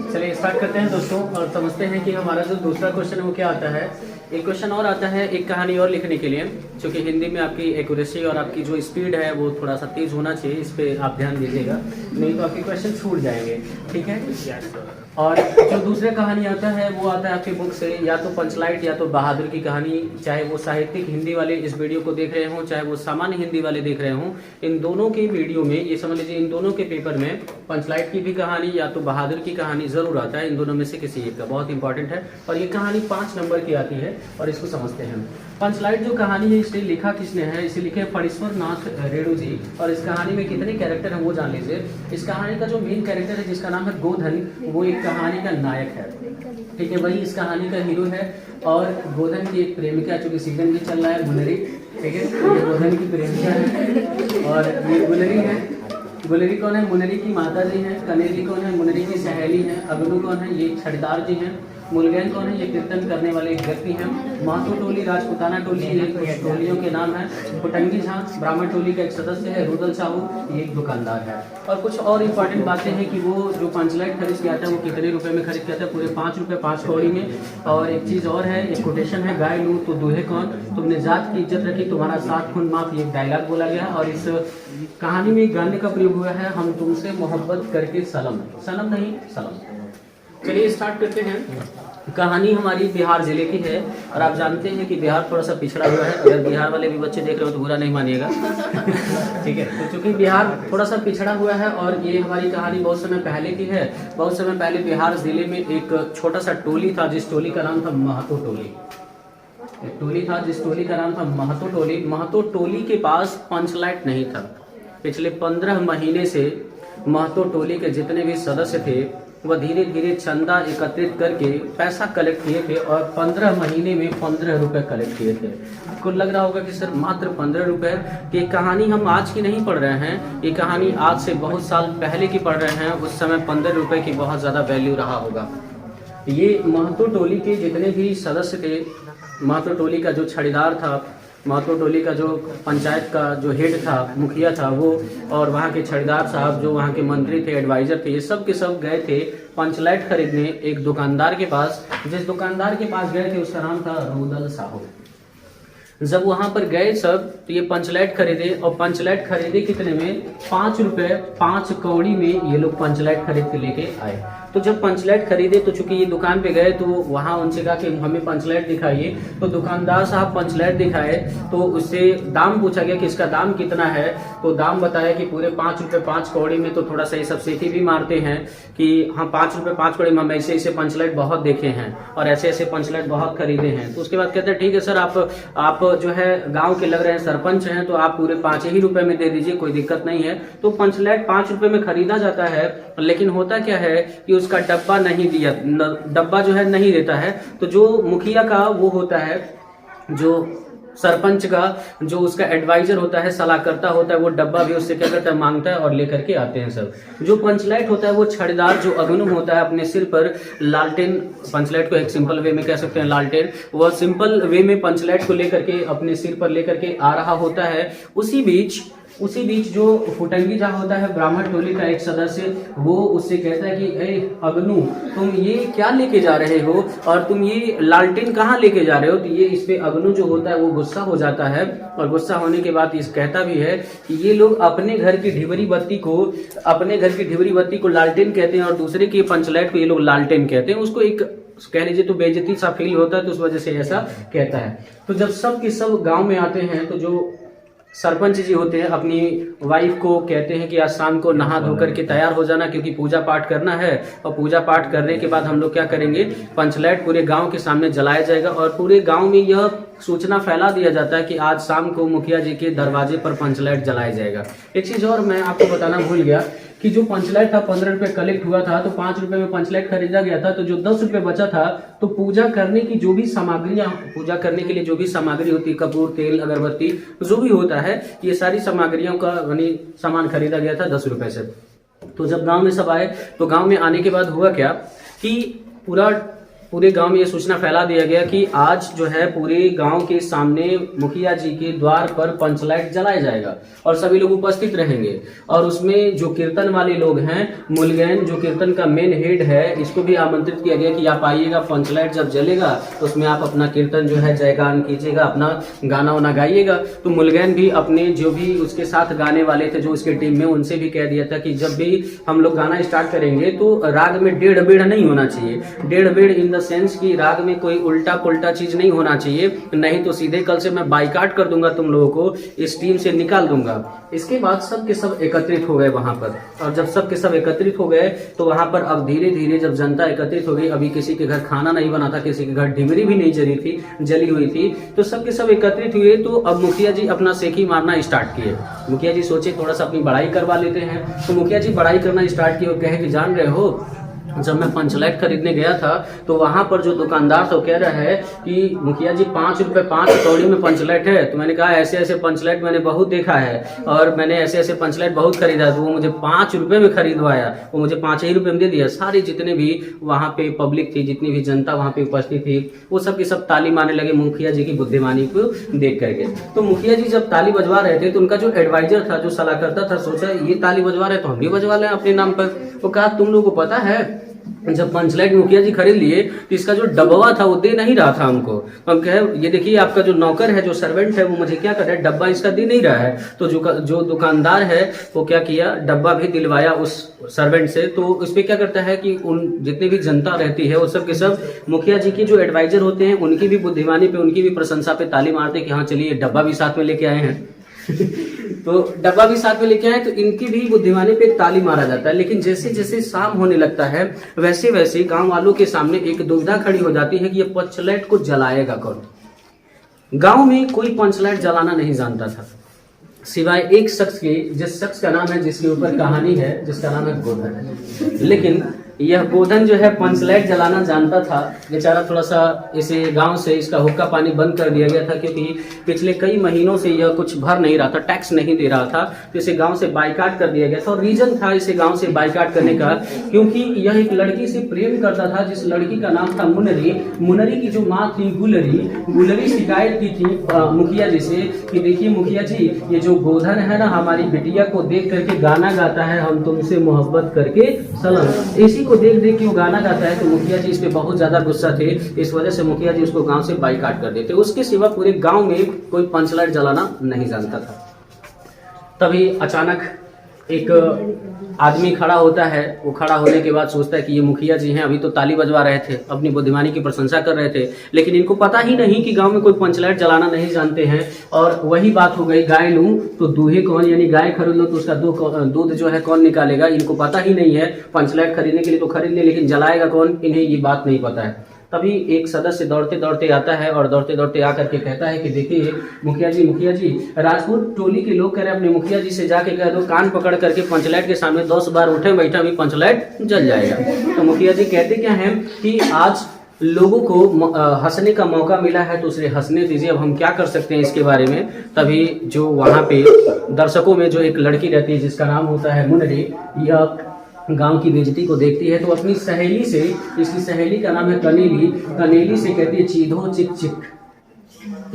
चलिए स्टार्ट करते हैं दोस्तों और समझते हैं कि हमारा जो दूसरा क्वेश्चन है वो क्या आता है। एक क्वेश्चन और आता है एक कहानी और लिखने के लिए, क्योंकि हिंदी में आपकी एक्यूरेसी और आपकी जो स्पीड है वो थोड़ा सा तेज होना चाहिए। इस पे आप ध्यान दीजिएगा, नहीं तो आपके क्वेश्चन छूट जाएंगे। ठीक है। और जो दूसरा कहानी आता है वो आता है आपके बुक से, या तो पंचलाइट या तो बहादुर की कहानी। चाहे वो साहित्यिक हिंदी वाले इस वीडियो को देख रहे हों, चाहे वो सामान्य हिंदी वाले देख रहे हों, इन दोनों के वीडियो में ये समझ लीजिए, इन दोनों के पेपर में पंचलाइट की भी कहानी या तो बहादुर की कहानी जरूर आता है। इन दोनों में से किसी एक का बहुत इंपॉर्टेंट है और ये कहानी 5 नंबर की आती है और इसको समझते हैं। पंचलाइट जो कहानी है इसे लिखा किसने है? इसे लिखे फणीश्वर नाथ रेणु जी। और इस कहानी में कितने कैरेक्टर हैं वो जान लीजिए। इस कहानी का जो मेन कैरेक्टर है जिसका नाम है गोधन, वो एक कहानी का नायक है। ठीक है, वही इस कहानी का हीरो है। और गोधन की एक प्रेमिका, चूंकि सीजन भी चल रहा है, मुनरी। ठीक है, ये गोधन की प्रेमिका है और ये गुलरी है। गुलरी कौन है? मुनरी की माता जी हैं। कनेरी कौन है? मुनरी की सहेली है। अगनू कौन है? ये छठदार जी हैं। मुलगैन कौन है? ये कीर्तन करने वाले एक व्यक्ति हैं। महतो टोली, राजपुताना टोली, ये कुछ टोलियों के नाम है। फुटंगी झा ब्राह्मण टोली का एक सदस्य है। रुदल साहू ये एक दुकानदार है। और कुछ और इम्पोर्टेंट बातें हैं कि वो जो पंचलाइट खरीद के आता है वो कितने रुपए में खरीद के आता है? पूरे 5 रुपए 5 कौड़ी में। और एक चीज और है, एक कोटेशन है, गाय लूं तो दूल्हे कौन, तुमने जात की इज्जत रखी, तुम्हारा 7 खून माफ, ये डायलॉग बोला गया। और इस कहानी में एक गाने का प्रयोग हुआ है, हम तुमसे मोहब्बत करके सनम, सनम नहीं सनम। चलिए स्टार्ट करते हैं। कहानी हमारी बिहार जिले की है और आप जानते हैं कि बिहार थोड़ा सा पिछड़ा हुआ है। अगर बिहार वाले भी बच्चे देख रहे हो तो बुरा नहीं मानिएगा। ठीक है, तो चूंकि बिहार थोड़ा सा पिछड़ा हुआ है और ये हमारी कहानी बहुत समय पहले की है। बहुत समय पहले बिहार जिले में एक छोटा सा टोली था जिस टोली का नाम था महतो टोली। एक टोली था जिस टोली का नाम था महतो टोली। महतो टोली के पास पंचलाइट नहीं था। पिछले 15 महीने से महतो टोली के जितने भी सदस्य थे वह धीरे धीरे चंदा एकत्रित करके पैसा कलेक्ट किए थे और 15 महीने में 15 रुपए कलेक्ट किए थे। आपको लग रहा होगा कि सर मात्र 15 रुपए। ये कहानी हम आज की नहीं पढ़ रहे हैं, ये कहानी आज से बहुत साल पहले की पढ़ रहे हैं। उस समय 15 रुपए की बहुत ज़्यादा वैल्यू रहा होगा। ये महतो टोली के जितने भी सदस्य थे, महतो टोली का जो छड़ीदार था, महतो टोली का जो पंचायत का जो हेड था, मुखिया था वो, और वहाँ के छड़ीदार साहब जो वहाँ के मंत्री थे, एडवाइजर थे, ये सब के सब गए थे पंचलाइट खरीदने एक दुकानदार के पास। जिस दुकानदार के पास गए थे उसका नाम था रुदल साहू। जब वहां पर गए सब तो ये पंचलाइट खरीदे और पंचलाइट खरीदे कितने में? 5 रुपए 5 कौड़ी में ये लोग पंचलाइट खरीद के लेके आए। तो जब पंचलाइट खरीदे तो चूंकि ये दुकान पे गए तो वहां उनसे कहा कि हमें पंचलाइट दिखाइए। तो दुकानदार साहब पंचलाइट दिखाए तो उससे दाम पूछा गया कि इसका दाम कितना है। तो दाम बताया कि पूरे 5 रुपए 5 कौड़ी में। तो थोड़ा सा ये सब सेठी भी मारते हैं कि हाँ 5 रुपए 5 कौड़ी में हम ऐसे ऐसे पंचलाइट बहुत देखे हैं और ऐसे ऐसे पंचलाइट बहुत खरीदे हैं। तो उसके बाद कहते हैं ठीक है सर, आप जो है गांव के लग रहे हैं, सरपंच हैं, तो आप पूरे 5 ही रुपए में दे दीजिए, कोई दिक्कत नहीं है। तो पंचलाइट 5 रुपए में खरीदा जाता है, लेकिन होता क्या है कि उसका डब्बा नहीं दिया, डब्बा जो है नहीं देता है। तो जो मुखिया का वो होता है, जो सरपंच का जो उसका एडवाइजर होता है, सलाहकर्ता होता है, वो डब्बा भी उससे क्या करता है, मांगता है और लेकर के आते हैं सब। जो पंचलाइट होता है वो छड़ीदार जो अगनु होता है अपने सिर पर लालटेन, पंचलाइट को एक सिंपल वे में कह सकते हैं लालटेन, वह सिंपल वे में पंचलाइट को लेकर के अपने सिर पर लेकर के आ रहा होता है। उसी बीच जो फुटंगी जहाँ होता है ब्राह्मण टोली का एक सदस्य, वो उससे कहता है कि ए अगनू, तुम ये क्या लेके जा रहे हो और तुम ये लालटेन कहाँ लेके जा रहे हो। तो ये इस पे अगनू जो होता है वो गुस्सा हो जाता है और गुस्सा होने के बाद इस कहता भी है कि ये लोग अपने घर की ढिबरी बत्ती को लालटेन कहते हैं और दूसरे की पंचलाइट को ये लोग लालटेन कहते हैं। उसको एक कह लीजिए तो बेइज्जती सा फील होता है, तो उस वजह से ऐसा कहता है। तो जब सब के सब गाँव में आते हैं तो जो सरपंच जी होते हैं अपनी वाइफ को कहते हैं कि आज शाम को नहा धो करके तैयार हो जाना, क्योंकि पूजा पाठ करना है। और पूजा पाठ करने के बाद हम लोग क्या करेंगे, पंचलाइट पूरे गांव के सामने जलाया जाएगा और पूरे गांव में यह सूचना फैला दिया जाता है कि आज शाम को मुखिया जी के दरवाजे पर पंचलाइट जलाया जाएगा। एक चीज और मैं आपको बताना भूल गया कि जो पंचलाइट था 15 रुपए कलेक्ट हुआ था, तो 5 रुपए में पंचलाइट खरीदा गया था, तो जो 10 रुपए बचा था तो पूजा करने की जो भी सामग्रियां, पूजा करने के लिए जो भी सामग्री होती है, कपूर, तेल, अगरबत्ती, जो भी होता है, ये सारी सामग्रियों का यानी सामान खरीदा गया था 10 रुपए से। तो जब गांव में सब आए तो गांव में आने के बाद हुआ क्या कि पूरे गांव में ये सूचना फैला दिया गया कि आज जो है पूरे गांव के सामने मुखिया जी के द्वार पर पंचलाइट जलाया जाएगा और सभी लोग उपस्थित रहेंगे। और उसमें जो कीर्तन वाले लोग हैं, मुलगैन जो कीर्तन का मेन हेड है, इसको भी आमंत्रित किया गया कि आप आइएगा, पंचलाइट जब जलेगा तो उसमें आप अपना कीर्तन जो है जयगान कीजिएगा, अपना गाना वाना गाइएगा। तो मुलगैन भी अपने जो भी उसके साथ गाने वाले थे, जो उसके टीम में, उनसे भी कह दिया था कि जब भी हम लोग गाना स्टार्ट करेंगे तो राग में डेढ़ बेड़ नहीं होना चाहिए। डेढ़ बेड़ इन सेंस की राग में कोई उल्टा पुल्टा चीज नहीं होना चाहिए, नहीं तो सीधे कल से मैं बाइकाट कर दूंगा, तुम लोगों को इस टीम से निकाल दूंगा। इसके बाद सब के सब एकत्रित हो गए वहां पर, और जब सब के सब एकत्रित हो गए तो वहां पर अब धीरे धीरे जब जनता एकत्रित हो गई, अभी किसी के घर खाना नहीं बना था, किसी के घर डिमरी भी नहीं जली हुई थी, तो सब के सब एकत्रित हुए। तो अब मुखिया जी अपना सेखी मारना स्टार्ट किए। मुखिया जी सोचे थोड़ा सा अपनी बड़ाई करवा लेते हैं, तो मुखिया जी बड़ाई करना स्टार्ट किए और कहे कि जान रहे हो, जब मैं पंचलाइट खरीदने गया था तो वहां पर जो दुकानदार था वो कह रहा है कि मुखिया जी 5 रुपए 5 कौड़ी में पंचलाइट है। तो मैंने कहा ऐसे ऐसे पंचलाइट मैंने बहुत देखा है और मैंने ऐसे ऐसे पंचलाइट बहुत खरीदा, तो वो मुझे 5 रुपए में खरीदवाया, वो मुझे 5 ही रुपए में दे दिया। सारी जितने भी वहां पे पब्लिक थी, जितनी भी जनता वहां पे उपस्थित थी, वो सब के सब ताली मारने लगे मुखिया जी की बुद्धिमानी को देख करके। तो मुखिया जी जब ताली बजवा रहे थे तो उनका जो एडवाइजर था, जो सलाह करता था, सोचा ये ताली बजवा रहे तो हम भी बजवा लें अपने नाम पर। वो कहा तुम लोगों को पता है जब पंचलाइट मुखिया जी खरीद लिए तो इसका जो डब्बा था वो दे नहीं रहा था हमको। हम कहे ये देखिए आपका जो नौकर है, जो सर्वेंट है, वो मुझे क्या कर रहा है, डब्बा इसका दे नहीं रहा है। तो जो दुकानदार है वो क्या किया, डब्बा भी दिलवाया उस सर्वेंट से। तो उस पर क्या करता है कि उन जितनी भी जनता रहती है वो सब के सब मुखिया जी के जो एडवाइजर होते हैं उनकी भी बुद्धिमानी पे, उनकी भी प्रशंसा पे ताली मारते कि हाँ चलिए डब्बा भी साथ में लेके आए हैं तो डब्बा भी साथ में लेके आए, तो इनकी भी बुद्धिमानी पे ताली मारा जाता है। लेकिन जैसे जैसे शाम होने लगता है वैसे वैसे गांव वालों के सामने एक दुविधा खड़ी हो जाती है कि ये पंचलाइट को जलाएगा कौन। गांव में कोई पंचलाइट जलाना नहीं जानता था सिवाय एक शख्स के, जिस शख्स का नाम है, जिसके ऊपर कहानी है, जिसका नाम है गोधन। लेकिन यह गोधन जो है पंचलाइट जलाना जानता था। बेचारा थोड़ा सा इसे गांव से इसका हुक्का पानी बंद कर दिया गया था, क्योंकि पिछले कई महीनों से यह कुछ भर नहीं रहा था, टैक्स नहीं दे रहा था, तो इसे गांव से बाइकाट कर दिया गया था। और रीजन था इसे गांव से बाइकाट करने का, क्योंकि यह एक लड़की से प्रेम करता था, जिस लड़की का नाम था मुनरी। मुनरी की जो माँ थी गुलरी शिकायत की थी मुखिया जी से कि देखिए मुखिया जी, ये जो गोधन है ना, हमारी बिटिया को देख करके गाना गाता है, हम तुमसे मोहब्बत करके सलाम। इसी को देख देख के वो गाना गाता है। तो मुखिया जी इस पे बहुत ज्यादा गुस्सा थे, इस वजह से मुखिया जी उसको गांव से बाइकाट कर देते। उसके सिवा पूरे गांव में कोई पंचलाइट जलाना नहीं जानता था। तभी अचानक एक आदमी खड़ा होता है। वो खड़ा होने के बाद सोचता है कि ये मुखिया जी हैं, अभी तो ताली बजवा रहे थे, अपनी बुद्धिमानी की प्रशंसा कर रहे थे, लेकिन इनको पता ही नहीं कि गांव में कोई पंचलाइट जलाना नहीं जानते हैं। और वही बात हो गई, गाय लूं तो दूहे कौन, यानी गाय खरीद लो तो उसका दूध जो है कौन निकालेगा। इनको पता ही नहीं है, पंचलाइट खरीदने के लिए तो खरीद ले, लेकिन जलाएगा कौन, इन्हें ये बात नहीं पता है। तभी एक सदस्य दौड़ते दौड़ते आता है और दौड़ते दौड़ते आकर के कहता है कि देखिए मुखिया जी, राजपूत टोली के लोग कह रहे हैं अपने मुखिया जी से जाके कह दो, कान पकड़ करके पंचलाइट के सामने 10 बार उठे बैठा भी पंचलाइट जल जाएगा। तो मुखिया जी कहते क्या है कि आज लोगों को हंसने का मौका मिला है तो उसे हंसने दीजिए, अब हम क्या कर सकते हैं इसके बारे में। तभी जो वहाँ पे दर्शकों में जो एक लड़की रहती है जिसका नाम होता है मुनरी, यह गांव की बेइज्जती को देखती है, तो अपनी सहेली से, इसकी सहेली का नाम है कनेली से कहती है चीधो चिक चिक।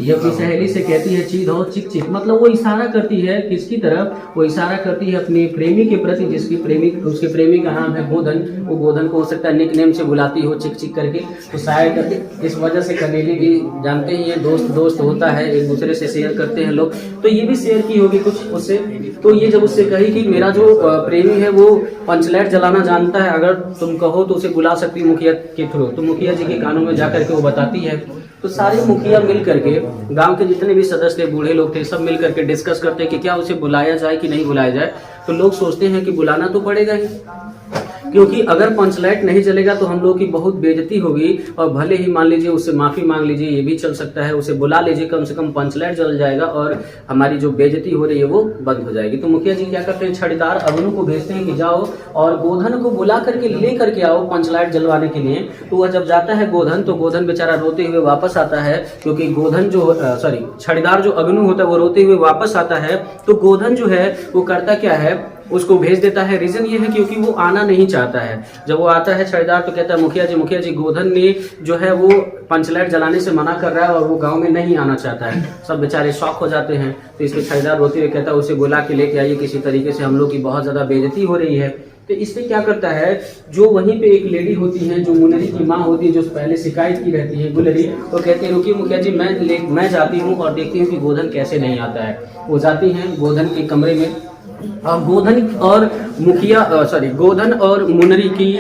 ये अपनी सहेली से कहती है चीधो चिक चिक, मतलब वो इशारा करती है किसकी तरफ, वो इशारा करती है अपने प्रेमी के प्रति, जिसकी उसके प्रेमी का नाम है गोधन। वो गोधन को हो सकता है निक नेम से बुलाती हो चिक चिक करके। तो शायद इस वजह से कनेली भी, जानते ही है दोस्त होता है, एक दूसरे से शेयर करते हैं लोग, तो ये भी शेयर की होगी कुछ उससे। तो ये जब उससे कही कि मेरा जो प्रेमी है वो पंचलाइट जलाना जानता है, अगर तुम कहो तो उसे बुला सकती मुखिया के थ्रू। तो मुखिया जी के कानों में जाकर के वो बताती है तो सारे मुखिया मिल करके, गांव के जितने भी सदस्य थे, बूढ़े लोग थे, सब मिल करके डिस्कस करते हैं कि क्या उसे बुलाया जाए कि नहीं बुलाया जाए। तो लोग सोचते हैं कि बुलाना तो पड़ेगा ही, क्योंकि अगर पंचलाइट नहीं चलेगा तो हम लोग की बहुत बेइज्जती होगी, और भले ही मान लीजिए उससे माफी मांग लीजिए, ये भी चल सकता है, उसे बुला लीजिए, कम से कम पंचलाइट जल जाएगा और हमारी जो बेइज्जती हो रही है वो बंद हो जाएगी। तो मुखिया जी क्या करते हैं, छड़ीदार अगनू को भेजते हैं कि जाओ और गोधन को बुला करके ले करके आओ पंचलाइट जलवाने के लिए। तो वह जब जाता है गोधन, तो गोधन बेचारा रोते हुए वापस आता है, क्योंकि गोधन जो छड़ीदार जो अगनू होता है वो रोते हुए वापस आता है। तो गोधन जो है वो करता क्या है, उसको भेज देता है। रीजन ये है क्योंकि वो आना नहीं चाहता है। जब वो आता है छड़ीदार तो कहता है मुखिया जी गोधन ने जो है वो पंचलाइट जलाने से मना कर रहा है और वो गांव में नहीं आना चाहता है। सब बेचारे शौक हो जाते हैं। तो इसके छड़ीदार रोते हुए कहता है उसे बुला के लेके आइए, किसी तरीके से हम लोग की बहुत ज्यादा बेइज्जती हो रही है। तो इसमें क्या करता है, जो वहीं पे एक लेडी होती है, जो मुनरी की माँ होती है, जो पहले शिकायत की रहती है गुलरी, तो कहती है रुकिए मुखिया जी, मैं जाती हूँ और देखती हूँ कि गोधन कैसे नहीं आता है। वो जाती हैं गोधन के कमरे में, और गोधन और मुनरी की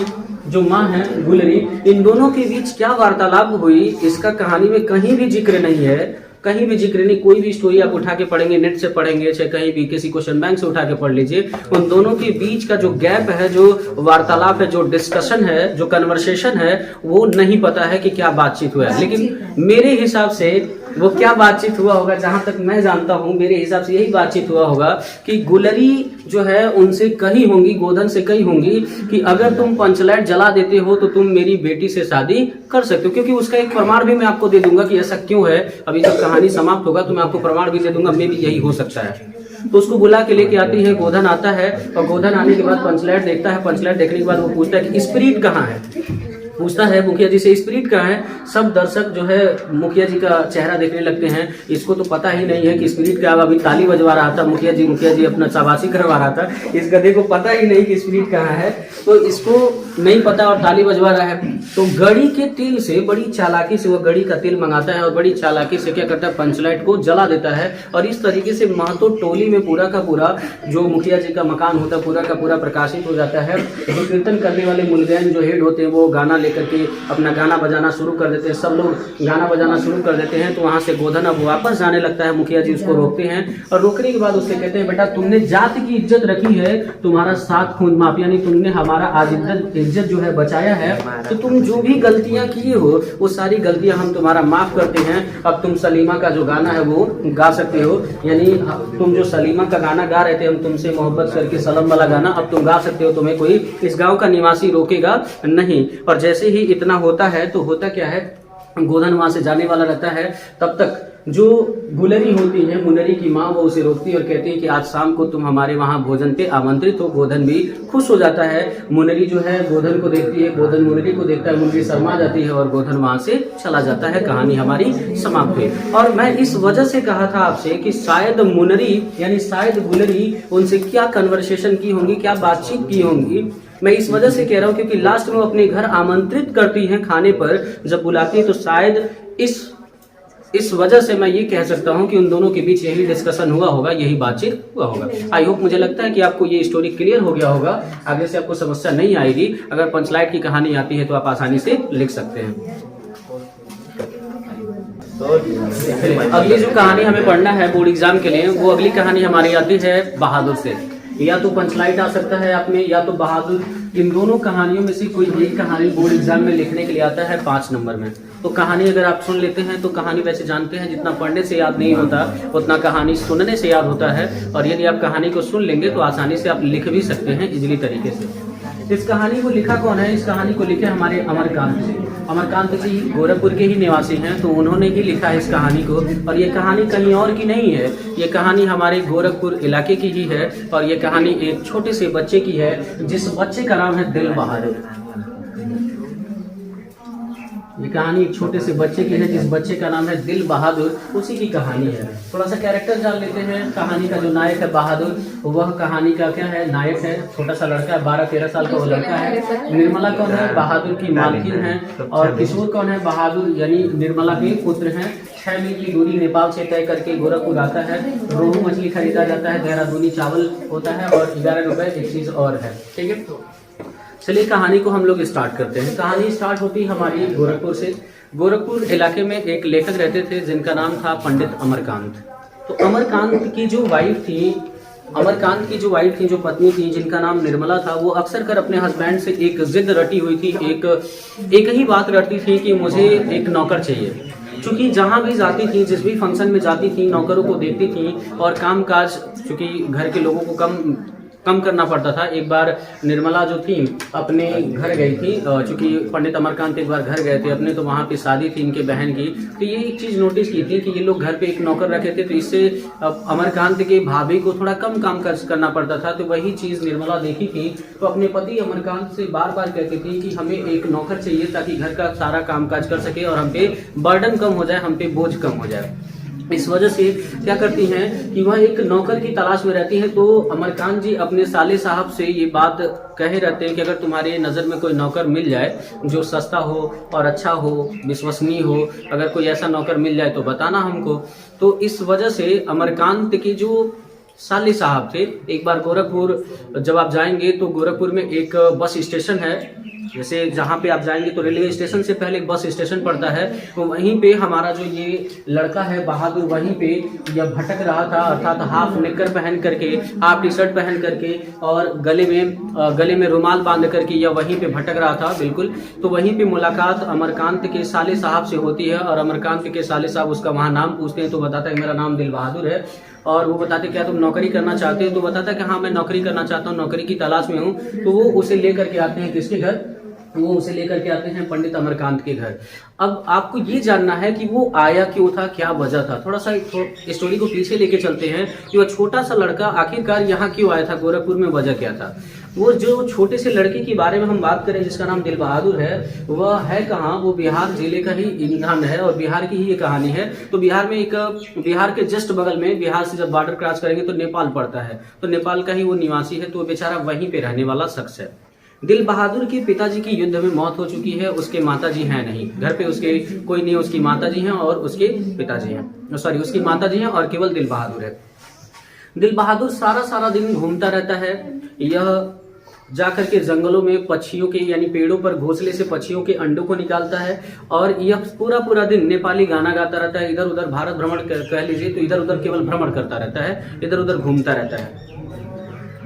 जो माँ है गुलरी, इन दोनों के बीच क्या वार्तालाप हुई इसका कहानी में कहीं भी जिक्र नहीं है, कहीं भी जिक्र नहीं। कोई भी स्टोरी आप उठा के पढ़ेंगे, नेट से पढ़ेंगे, चाहे कहीं भी किसी क्वेश्चन बैंक से उठा के पढ़ लीजिए, उन दोनों के बीच का जो गैप है, जो वार्तालाप है, जो डिस्कशन है, जो कन्वर्सेशन है, वो नहीं पता है कि क्या बातचीत हुआ है। लेकिन मेरे हिसाब से वो क्या बातचीत हुआ होगा, जहां तक मैं जानता हूं, मेरे हिसाब से यही बातचीत हुआ होगा कि गुलरी जो है उनसे कही होंगी, गोधन से कही होंगी कि अगर तुम पंचलाइट जला देते हो तो तुम मेरी बेटी से शादी कर सकते हो। क्योंकि उसका एक प्रमाण भी मैं आपको दे दूंगा कि ऐसा क्यों है। अभी जब कहानी समाप्त होगा तो मैं आपको प्रमाण भी दे दूंगा, मे भी यही हो सकता है। तो उसको बुला के लेके आती है, गोधन आता है, और गोधन आने के बाद पंचलाइट देखता है। पंचलाइट देखने के बाद वो पूछता है कि स्पिरिट कहाँ है, पूछता है मुखिया जी से स्पिरिट कहाँ है। सब दर्शक जो है मुखिया जी का चेहरा देखने लगते हैं। इसको तो पता ही नहीं है कि स्पिरिट क्या है। अभी ताली बजवा रहा था मुखिया जी अपना शाबाशी करवा रहा था, इस गधे को पता ही नहीं कि स्पिरिट कहाँ है, तो इसको नहीं पता और ताली बजवा रहा है। तो गड़ी के तिल से, बड़ी चालाकी से वो गड़ी का तिल मंगाता है और बड़ी चालाकी से क्या करता है, पंचलाइट को जला देता है। और इस तरीके से महतो टोली में पूरा का पूरा जो मुखिया जी का मकान होता है पूरा का पूरा प्रकाशित हो जाता है। तो कीर्तन करने वाले मुलगैन जो हेड होते हैं वो गाना लेकर के अपना गाना बजाना शुरू कर देते हैं। सब लोग गाना बजाना शुरू कर देते हैं। तो वहां से गोधन अब वापस जाने लगता है। मुखिया जी उसको रोकते हैं और रोकने के बाद उससे कहते हैं बेटा तुमने जात की इज्जत रखी है, तुम्हारा साथ खून माफ, यानी तुमने हमारा आज इज्जत जो है बचाया है। तो तुम जो भी गलतियां किए हो वो सारी गलतियां हम तुम्हारा माफ करते हैं। अब तुम सलीमा का जो गाना है वो गा सकते हो, यानी तुम जो सलीमा का गाना गा रहे थे, हम तुमसे मोहब्बत करके सलम वाला गाना, अब तुम गा सकते हो। तुम्हें कोई इस गांव का निवासी रोकेगा नहीं। और जैसे ही इतना होता है तो होता क्या है, गोधन वहां से जाने वाला रहता है, तब तक जो गुलरी होती है मुनरी की माँ, वो उसे रोकती है और कहती है कि आज शाम को तुम हमारे वहां भोजन पे आमंत्रित हो। गोधन भी खुश हो जाता है। मुनरी जो है गोधन को देखती है, गोधन मुनरी को देखता है, मुनरी शर्मा जाती है और गोधन वहां से चला जाता है। कहानी हमारी समाप्त हुई। और मैं इस वजह से कहा था आपसे कि शायद मुनरी यानी शायद गुलरी उनसे क्या कन्वर्सेशन की होंगी, क्या बातचीत की होंगी, मैं इस वजह से कह रहा हूँ क्योंकि लास्ट में वो अपने घर आमंत्रित करती हैं खाने पर, जब बुलाती है, तो शायद इस वजह से मैं ये कह सकता हूँ कि उन दोनों के बीच यही डिस्कशन हुआ होगा, यही बातचीत हुआ होगा। आई होप, मुझे लगता है कि आपको ये स्टोरी क्लियर हो गया होगा। आगे से आपको समस्या नहीं आएगी। अगर पंचलाइट की कहानी आती है तो आप आसानी से लिख सकते हैं। अगली जो कहानी हमें पढ़ना है बोर्ड एग्जाम के लिए, वो अगली कहानी हमारी आती है बहादुर से। या तो पंचलाइट आ सकता है आप में, या तो बहादुर। इन दोनों कहानियों में से कोई एक कहानी बोर्ड एग्जाम में लिखने के लिए आता है 5 नंबर में। तो कहानी अगर आप सुन लेते हैं तो कहानी वैसे जानते हैं जितना पढ़ने से याद नहीं होता उतना कहानी सुनने से याद होता है। और यदि आप कहानी को सुन लेंगे तो आसानी से आप लिख भी सकते हैं इजीली तरीके से। इस कहानी को लिखा कौन है? इस कहानी को लिखे हमारे अमरकांत जी। अमरकांत जी गोरखपुर के ही निवासी हैं, तो उन्होंने ही लिखा है इस कहानी को। और ये कहानी कहीं और की नहीं है, ये कहानी हमारे गोरखपुर इलाके की ही है। और ये कहानी एक छोटे से बच्चे की है जिस बच्चे का नाम है दिल बहादुर। ये कहानी एक छोटे से बच्चे की है जिस बच्चे का नाम है दिल बहादुर, उसी की कहानी है। थोड़ा सा कैरेक्टर जान लेते हैं। कहानी का जो नायक है बहादुर, वह कहानी का क्या है, नायक है। छोटा सा लड़का है, 12-13 साल का वो लड़का है। निर्मला कौन है? बहादुर की मालकिन है। और किशोर कौन है? बहादुर यानी निर्मला के पुत्र हैं। 6 मील की दूरी नेपाल से तय करके गोरखपुर आता है। रोहू मछली खरीदा जाता है, देहरादूनी चावल होता है और 11 रुपए एक चीज और है। ठीक है, चलिए कहानी को हम लोग स्टार्ट करते हैं। कहानी स्टार्ट होती है हमारी गोरखपुर से। गोरखपुर इलाके में एक लेखक रहते थे जिनका नाम था पंडित अमरकांत। तो अमरकांत की जो वाइफ थी, जो पत्नी थी, जिनका नाम निर्मला था, वो अक्सर कर अपने हस्बैंड से एक जिद रटी हुई थी, एक ही बात रटती थी कि मुझे एक नौकर चाहिए। चूंकि जहाँ भी जाती थी, जिस भी फंक्शन में जाती थी, नौकरों को देखती थी और काम काज चूंकि घर के लोगों को कम करना पड़ता था। एक बार निर्मला जो थी अपने घर गई थी, चूंकि पंडित अमरकांत एक बार घर गए थे अपने, तो वहाँ पे शादी थी इनके बहन की। तो ये एक चीज़ नोटिस की थी कि ये लोग घर पे एक नौकर रखे थे, तो इससे अमरकांत के भाभी को थोड़ा कम काम करना पड़ता था। तो वही चीज़ निर्मला देखी थी, तो अपने पति अमरकांत से बार बार कहती थी कि हमें एक नौकर चाहिए ताकि घर का सारा काम काज कर सके और हम पे बर्डन कम हो जाए, हम पे बोझ कम हो जाए। इस वजह से क्या करती हैं कि वह एक नौकर की तलाश में रहती हैं। तो अमरकांत जी अपने साले साहब से ये बात कहे रहते हैं कि अगर तुम्हारे नज़र में कोई नौकर मिल जाए जो सस्ता हो और अच्छा हो, विश्वसनीय हो, अगर कोई ऐसा नौकर मिल जाए तो बताना हमको। तो इस वजह से अमरकांत के जो साले साहब थे, एक बार गोरखपुर जब आप जाएंगे तो गोरखपुर में एक बस स्टेशन है, जैसे जहाँ पे आप जाएंगे तो रेलवे स्टेशन से पहले एक बस स्टेशन पड़ता है, तो वहीं पे हमारा जो ये लड़का है बहादुर, वहीं पे यह भटक रहा था, अर्थात हाफ निक्कर पहन करके, हाफ टी शर्ट पहन करके और गले में रुमाल बांध करके यह वहीं पे भटक रहा था बिल्कुल। तो वहीं पे मुलाकात अमरकांत के साले साहब से होती है और अमरकांत के साले साहब उसका वहाँ नाम पूछते हैं, तो बताता है मेरा नाम दिल बहादुर है। और वो बताते क्या तुम नौकरी करना चाहते हो? तो बताता है कि हाँ मैं नौकरी करना चाहता हूँ, नौकरी की तलाश में हूँ। तो वो उसे लेकर के आते हैं किसके घर? वो उसे लेकर के आते हैं पंडित अमरकांत के घर। अब आपको ये जानना है कि वो आया क्यों था, क्या वजह था। थोड़ा सा स्टोरी को पीछे लेके चलते हैं कि वह छोटा सा लड़का आखिरकार यहाँ क्यों आया था, गोरखपुर में वजह क्या था। वो जो छोटे से लड़के के बारे में हम बात करें जिसका नाम दिल बहादुर है, वह है कहाँ? वो बिहार जिले का ही इंसान है और बिहार की ही ये कहानी है। तो बिहार के जस्ट बगल में, बिहार से जब बॉर्डर क्रॉस करेंगे तो नेपाल पड़ता है, तो नेपाल का ही वो निवासी है। तो बेचारा वहीं पे रहने वाला शख्स है। दिल बहादुर के पिताजी की युद्ध में मौत हो चुकी है, उसके माताजी हैं नहीं घर पे, उसके कोई नहीं, उसकी माताजी हैं और उसके पिताजी हैं, सॉरी उसकी माताजी हैं और केवल दिल बहादुर है। दिल बहादुर सारा दिन घूमता रहता है। यह जाकर के जंगलों में पक्षियों के यानी पेड़ों पर घोंसले से पक्षियों के अंडों को निकालता है और यह पूरा दिन नेपाली गाना गाता रहता है। इधर उधर भारत भ्रमण कह लीजिए तो इधर उधर केवल भ्रमण करता रहता है, इधर उधर घूमता रहता है।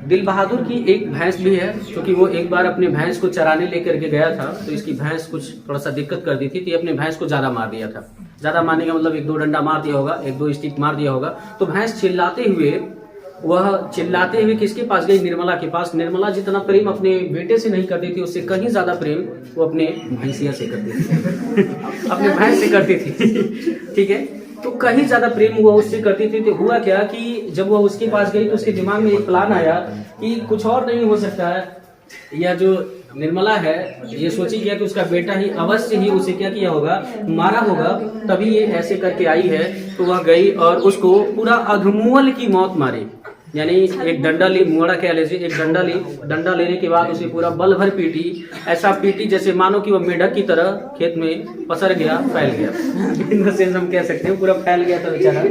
दिल बहादुर की एक भैंस भी है, क्योंकि वो एक बार अपने भैंस को चराने लेकर के गया था, तो इसकी भैंस कुछ थोड़ा सा दिक्कत कर दी थी, तो ये अपने भैंस को ज्यादा मार दिया था। ज्यादा मारने का मतलब 1-2 डंडा मार दिया होगा, 1-2 स्टिक मार दिया होगा। तो भैंस चिल्लाते हुए किसके पास गई? निर्मला के पास। निर्मला जितना प्रेम अपने बेटे से नहीं करती थी, उससे कहीं ज्यादा प्रेम वो अपने भैंसिया से करती थी अपने भैंस से करती थी ठीक है, तो कहीं ज्यादा प्रेम हुआ उससे करती थी। तो हुआ क्या कि जब वह उसके पास गई तो उसके दिमाग में एक प्लान आया कि कुछ और नहीं हो सकता है, यह जो निर्मला है ये सोची गया कि उसका बेटा ही अवश्य ही उसे क्या किया होगा, मारा होगा, तभी ये ऐसे करके आई है। तो वह गई और उसको पूरा अधमुअल की मौत मारी, यानी एक डंडा ली, मुआड़ा कह लीजिए, एक डंडा ली, डंडा लेने के बाद उसे पूरा बल भर पीटी, ऐसा पीटी जैसे मानो कि वह मेढक की तरह खेत में पसर गया, फैल गया इन द सेंस हम कह सकते हैं, पूरा फैल गया था बेचारा,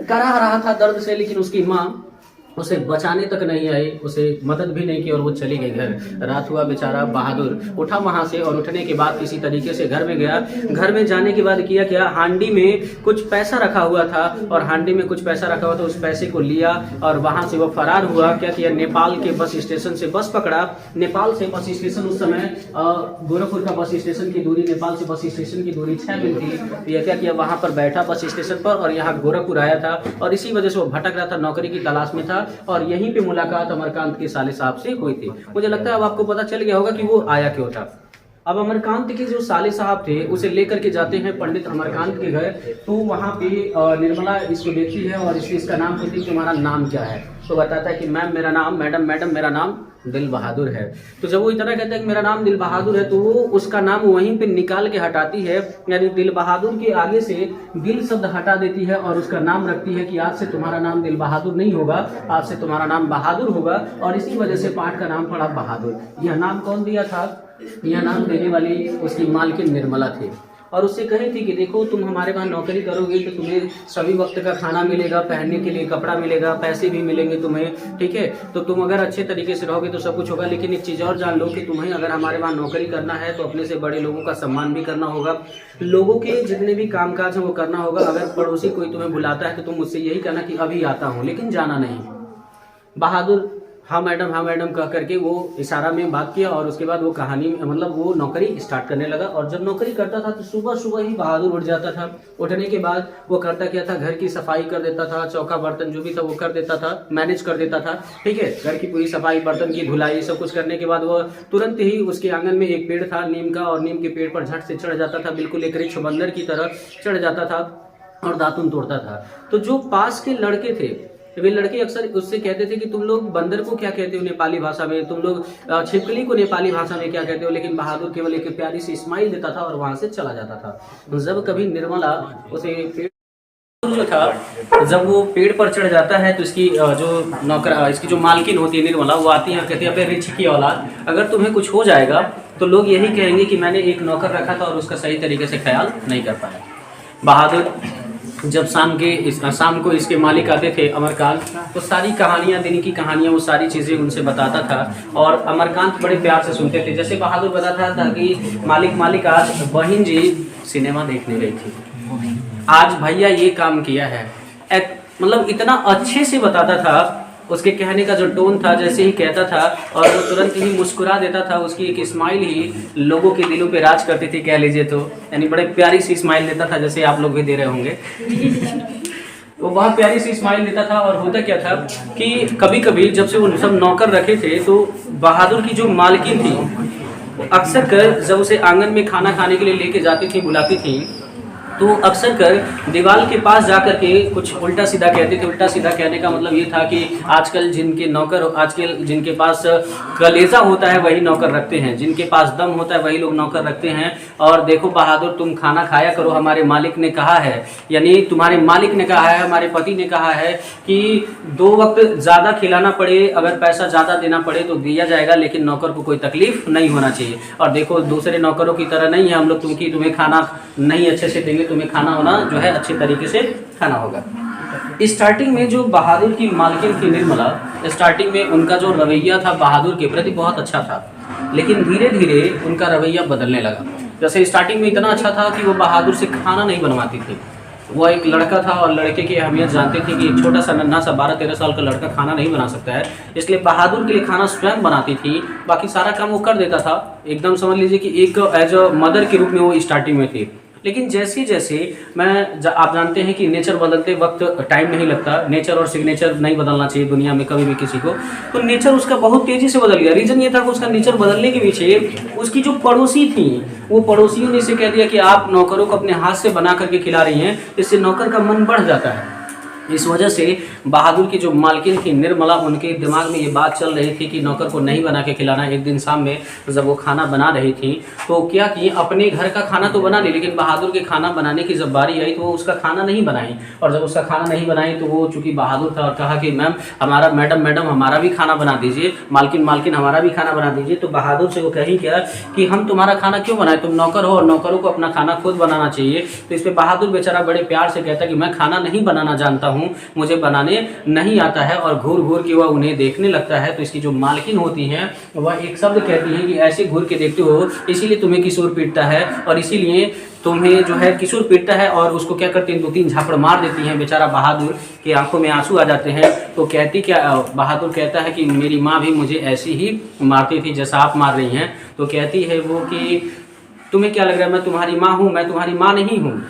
कराह रहा था दर्द से। लेकिन उसकी माँ उसे बचाने तक नहीं आई, उसे मदद भी नहीं की और वो चली गई घर। रात हुआ, बेचारा बहादुर उठा वहां से और उठने के बाद किसी तरीके से घर में गया। घर में जाने के बाद किया क्या, हांडी में कुछ पैसा रखा हुआ था और हांडी में कुछ पैसा रखा हुआ था, उस पैसे को लिया और वहां से वो फरार हुआ। क्या किया, नेपाल के बस स्टेशन से बस पकड़ा। नेपाल से बस स्टेशन, उस समय गोरखपुर का बस स्टेशन की दूरी, नेपाल से बस स्टेशन की दूरी 6 मील थी। यह क्या किया, वहां पर बैठा बस स्टेशन पर और यहाँ गोरखपुर आया था और इसी वजह से वो भटक रहा था, नौकरी की तलाश में था और यहीं पे मुलाकात अमरकांत के साले साहब से हुई थी। मुझे लगता है अब आपको पता चल गया होगा कि वो आया क्यों था। अब अमरकांत के जो साले साहब थे उसे लेकर के जाते हैं पंडित अमरकांत के घर। तो वहाँ पे निर्मला इसको देखती है और इसका नाम पूछती है तुम्हारा नाम क्या है। तो बताता है कि मैम मेरा नाम दिल बहादुर है। तो जब वो इतना कहता है कि मेरा नाम दिल बहादुर है तो वो उसका नाम वहीं पे निकाल के हटाती है, यानी दिल बहादुर के आगे से दिल शब्द हटा देती है और उसका नाम रखती है कि आज से तुम्हारा नाम दिल बहादुर नहीं होगा, आज से तुम्हारा नाम बहादुर होगा। और इसी वजह से पाठ का नाम पड़ा बहादुर। यह नाम कौन दिया था? यह नाम देने वाली उसकी मालकिन निर्मला थी। और उससे कही थी कि देखो तुम हमारे वहाँ नौकरी करोगे तो तुम्हें सभी वक्त का खाना मिलेगा, पहनने के लिए कपड़ा मिलेगा, पैसे भी मिलेंगे तुम्हें, ठीक है, तो तुम अगर अच्छे तरीके से रहोगे तो सब कुछ होगा। लेकिन एक चीज़ और जान लो कि तुम्हें अगर हमारे वहाँ नौकरी करना है तो अपने से बड़े लोगों का सम्मान भी करना होगा, लोगों के जितने भी कामकाज हैं वो करना होगा। अगर पड़ोसी कोई तुम्हें बुलाता है तो तुम मुझसे यही कहना कि अभी आता हूँ, लेकिन जाना नहीं। बहादुर हाँ मैडम कह करके वो इशारा में बात किया और उसके बाद वो कहानी मतलब वो नौकरी स्टार्ट करने लगा। और जब नौकरी करता था तो सुबह सुबह ही बहादुर उठ जाता था। उठने के बाद वो करता क्या था, घर की सफाई कर देता था, चौका बर्तन जो भी था वो कर देता था, मैनेज कर देता था, ठीक है, घर की पूरी सफाई, बर्तन की धुलाई, सब कुछ करने के बाद वो तुरंत ही उसके आंगन में एक पेड़ था नीम का, और नीम के पेड़ पर झट से चढ़ जाता था, बिल्कुल एक रिछ बंदर की तरह चढ़ जाता था और दातुन तोड़ता था। तो जो पास के लड़के थे वे लड़के अक्सर उससे कहते थे कि तुम लोग बंदर को क्या कहते हो नेपाली भाषा में, तुम लोग छिपकली को नेपाली भाषा में क्या कहते हो। लेकिन बहादुर केवल एक प्यारी सी स्माइल देता था और वहां से चला जाता था। जब कभी निर्मला उसे पेड़ जो था, जब वो पेड़ पर चढ़ जाता है तो इसकी जो नौकर, इसकी जो मालकिन होती है निर्मला, वो आती है और कहती है अबे रिछ की औलाद, अगर तुम्हें कुछ हो जाएगा तो लोग यही कहेंगे कि मैंने एक नौकर रखा था और उसका सही तरीके से ख्याल नहीं कर पाया। बहादुर जब शाम को इसके मालिक आते थे अमरकांत, तो सारी कहानियाँ, दिन की कहानियाँ, वो सारी चीज़ें उनसे बताता था और अमरकांत बड़े प्यार से सुनते थे। जैसे बहादुर बताता था कि मालिक आज बहन जी सिनेमा देखने गई थी, आज भैया ये काम किया है, मतलब इतना अच्छे से बताता था। उसके कहने का जो टोन था, जैसे ही कहता था और वो तुरंत ही मुस्कुरा देता था, उसकी एक स्माइल ही लोगों के दिलों पे राज करती थी कह लीजिए तो, यानी बड़े प्यारी सी स्माइल देता था, जैसे आप लोग भी दे रहे होंगे। वो बहुत प्यारी सी स्माइल देता था। और होता क्या था कि कभी कभी जब से वो सब नौकर रखे थे तो बहादुर की जो मालकिन थी अक्सर कर जब उसे आंगन में खाना खाने के लिए लेके जाती थी, बुलाती थी, तो अक्सर कर दीवार के पास जाकर के कुछ उल्टा सीधा कहते थे। उल्टा सीधा कहने का मतलब ये था कि आजकल जिनके पास कलेजा होता है वही नौकर रखते हैं, जिनके पास दम होता है वही लोग नौकर रखते हैं। और देखो बहादुर तुम खाना खाया करो, हमारे मालिक ने कहा है, यानी तुम्हारे मालिक ने कहा है, हमारे पति ने कहा है कि 2 वक्त ज़्यादा खिलाना पड़े, अगर पैसा ज़्यादा देना पड़े तो दिया जाएगा, लेकिन नौकर को कोई तकलीफ नहीं होना चाहिए। और देखो दूसरे नौकरों की तरह नहीं है हम लोग, तुम्हें खाना नहीं अच्छे से देंगे, तुम्हें खाना होना जो है अच्छे तरीके से खाना होगा। स्टार्टिंग में जो बहादुर की मालकिन थी निर्मला, स्टार्टिंग में उनका जो रवैया था बहादुर के प्रति बहुत अच्छा था, लेकिन धीरे धीरे उनका रवैया बदलने लगा। जैसे स्टार्टिंग में इतना अच्छा था कि वो बहादुर से खाना नहीं बनवाती थी। वो एक लड़का था और लड़के की अहमियत जानते थे कि एक छोटा सा नन्हा सा 12-13 साल का लड़का खाना नहीं बना सकता है, इसलिए बहादुर के लिए खाना स्वयं बनाती थी, बाकी सारा काम वो कर देता था। एकदम समझ लीजिए कि एक एज अ मदर के रूप में वो स्टार्टिंग में थी। लेकिन जैसे जैसे आप जानते हैं कि नेचर बदलते वक्त टाइम नहीं लगता, नेचर और सिग्नेचर नहीं बदलना चाहिए दुनिया में कभी भी किसी को, तो नेचर उसका बहुत तेज़ी से बदल गया। रीज़न ये था कि उसका नेचर बदलने के पीछे उसकी जो पड़ोसी थी, वो पड़ोसियों ने इसे कह दिया कि आप नौकरों को अपने हाथ से बना करके खिला रही हैं, इससे नौकर का मन बढ़ जाता है। इस वजह से बहादुर की जो मालकिन थी निर्मला, उनके दिमाग में ये बात चल रही थी कि नौकर को नहीं बना के खिलाना। एक दिन शाम में जब वो खाना बना रही थी तो क्या कि अपने घर का खाना तो बना ली, लेकिन बहादुर के खाना बनाने की जब बारी आई तो वो उसका खाना नहीं बनाई। और जब उसका खाना नहीं बनाई तो वो चूँकि बहादुर था और कहा कि मैडम हमारा भी खाना बना दीजिए, मालकिन हमारा भी खाना बना दीजिए। तो बहादुर से वो कही क्या कि हम तुम्हारा खाना क्यों बनाए, तुम नौकर हो और नौकरों को अपना खाना खुद बनाना चाहिए। तो इस पर बहादुर बेचारा बड़े प्यार से कहता कि मैं खाना नहीं बनाना जानता हूँ, मुझे बनाने नहीं आता है। और घूर घूर के वह उन्हें देखने लगता है। तो इसकी जो मालकिन होती हैं वह एक शब्द कहती हैं कि ऐसे घूर के देखते हो इसीलिए तुम्हें किशोर पीटता है, और इसीलिए तुम्हें जो है किशोर पीटता है। और उसको क्या करती हैं, 2-3 झापड़ मार देती हैं। बेचारा बहादुर की आंखों में आंसू आ जाते हैं। तो कहती क्या, बहादुर कहता है कि मेरी माँ भी मुझे ऐसी ही मारती थी जैसा आप मार रही हैं। तो कहती है वो कि तुम्हें क्या लग रहा है मैं तुम्हारी माँ हूँ? मैं तुम्हारी माँ नहीं हूँ,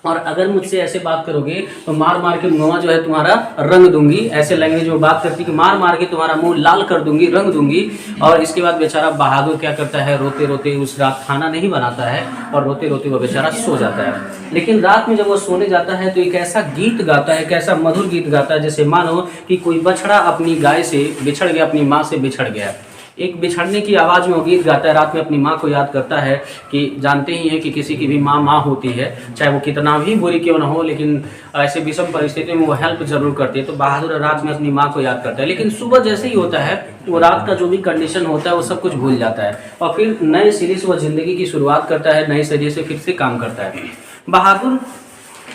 और अगर मुझसे ऐसे बात करोगे तो मार मार के मुँह जो है तुम्हारा रंग दूंगी। ऐसे लैंग्वेज में बात करती कि मार मार के तुम्हारा मुंह लाल कर दूंगी, रंग दूंगी। और इसके बाद बेचारा बहादुर क्या करता है, रोते रोते उस रात खाना नहीं बनाता है और रोते रोते वो बेचारा सो जाता है। लेकिन रात में जब वो सोने जाता है तो एक ऐसा गीत गाता है, एक ऐसा मधुर गीत गाता है जैसे मानो कि कोई बछड़ा अपनी गाय से बिछड़ गया, अपनी माँ से बिछड़ गया। एक बिछड़ने की आवाज़ में वो गीत गाता है, रात में अपनी माँ को याद करता है कि जानते ही हैं कि किसी की भी माँ माँ होती है, चाहे वो कितना भी बुरी क्यों ना हो, लेकिन ऐसे विषम परिस्थिति में वो हेल्प जरूर करती है। तो बहादुर रात में अपनी माँ को याद करता है, लेकिन सुबह जैसे ही होता है वो रात का जो भी कंडीशन होता है वो सब कुछ भूल जाता है और फिर नए सिरे से वो ज़िंदगी की शुरुआत करता है, नए सिरे से फिर से काम करता है। बहादुर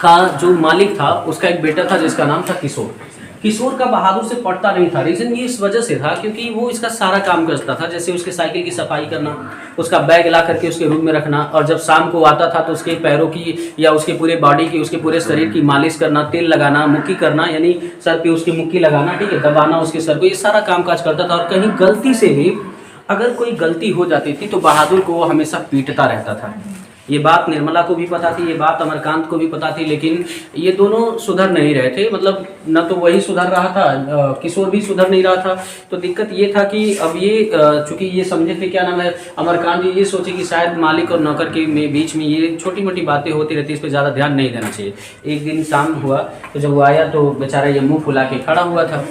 का जो मालिक था उसका एक बेटा था जिसका नाम था किशोर। किशोर का बहादुर से पटता नहीं था। रीज़न ये इस वजह से था क्योंकि वो इसका सारा काम करता था, जैसे उसके साइकिल की सफाई करना, उसका बैग ला करके उसके रूम में रखना, और जब शाम को आता था तो उसके पैरों की या उसके पूरे बॉडी की, उसके पूरे शरीर की मालिश करना, तेल लगाना, मुक्की करना, यानी सर पे उसकी मुक्की लगाना, ठीक है, दबाना उसके सर को, ये सारा काम काज करता था। और कहीं गलती से भी अगर कोई गलती हो जाती थी तो बहादुर को वो हमेशा पीटता रहता था। ये बात निर्मला को भी पता थी, ये बात अमरकांत को भी पता थी, लेकिन ये दोनों सुधर नहीं रहे थे। मतलब न तो वही सुधर रहा था, किशोर भी सुधर नहीं रहा था। तो दिक्कत ये था कि अब ये चूंकि ये समझे थे, क्या नाम है, अमरकांत जी ये सोचे कि शायद मालिक और नौकर के बीच में ये छोटी मोटी बातें होती रहती, इस पर ज़्यादा ध्यान नहीं देना चाहिए। एक दिन शाम हुआ तो जब वो आया तो बेचारा ये मुँह फुला के खड़ा हुआ था।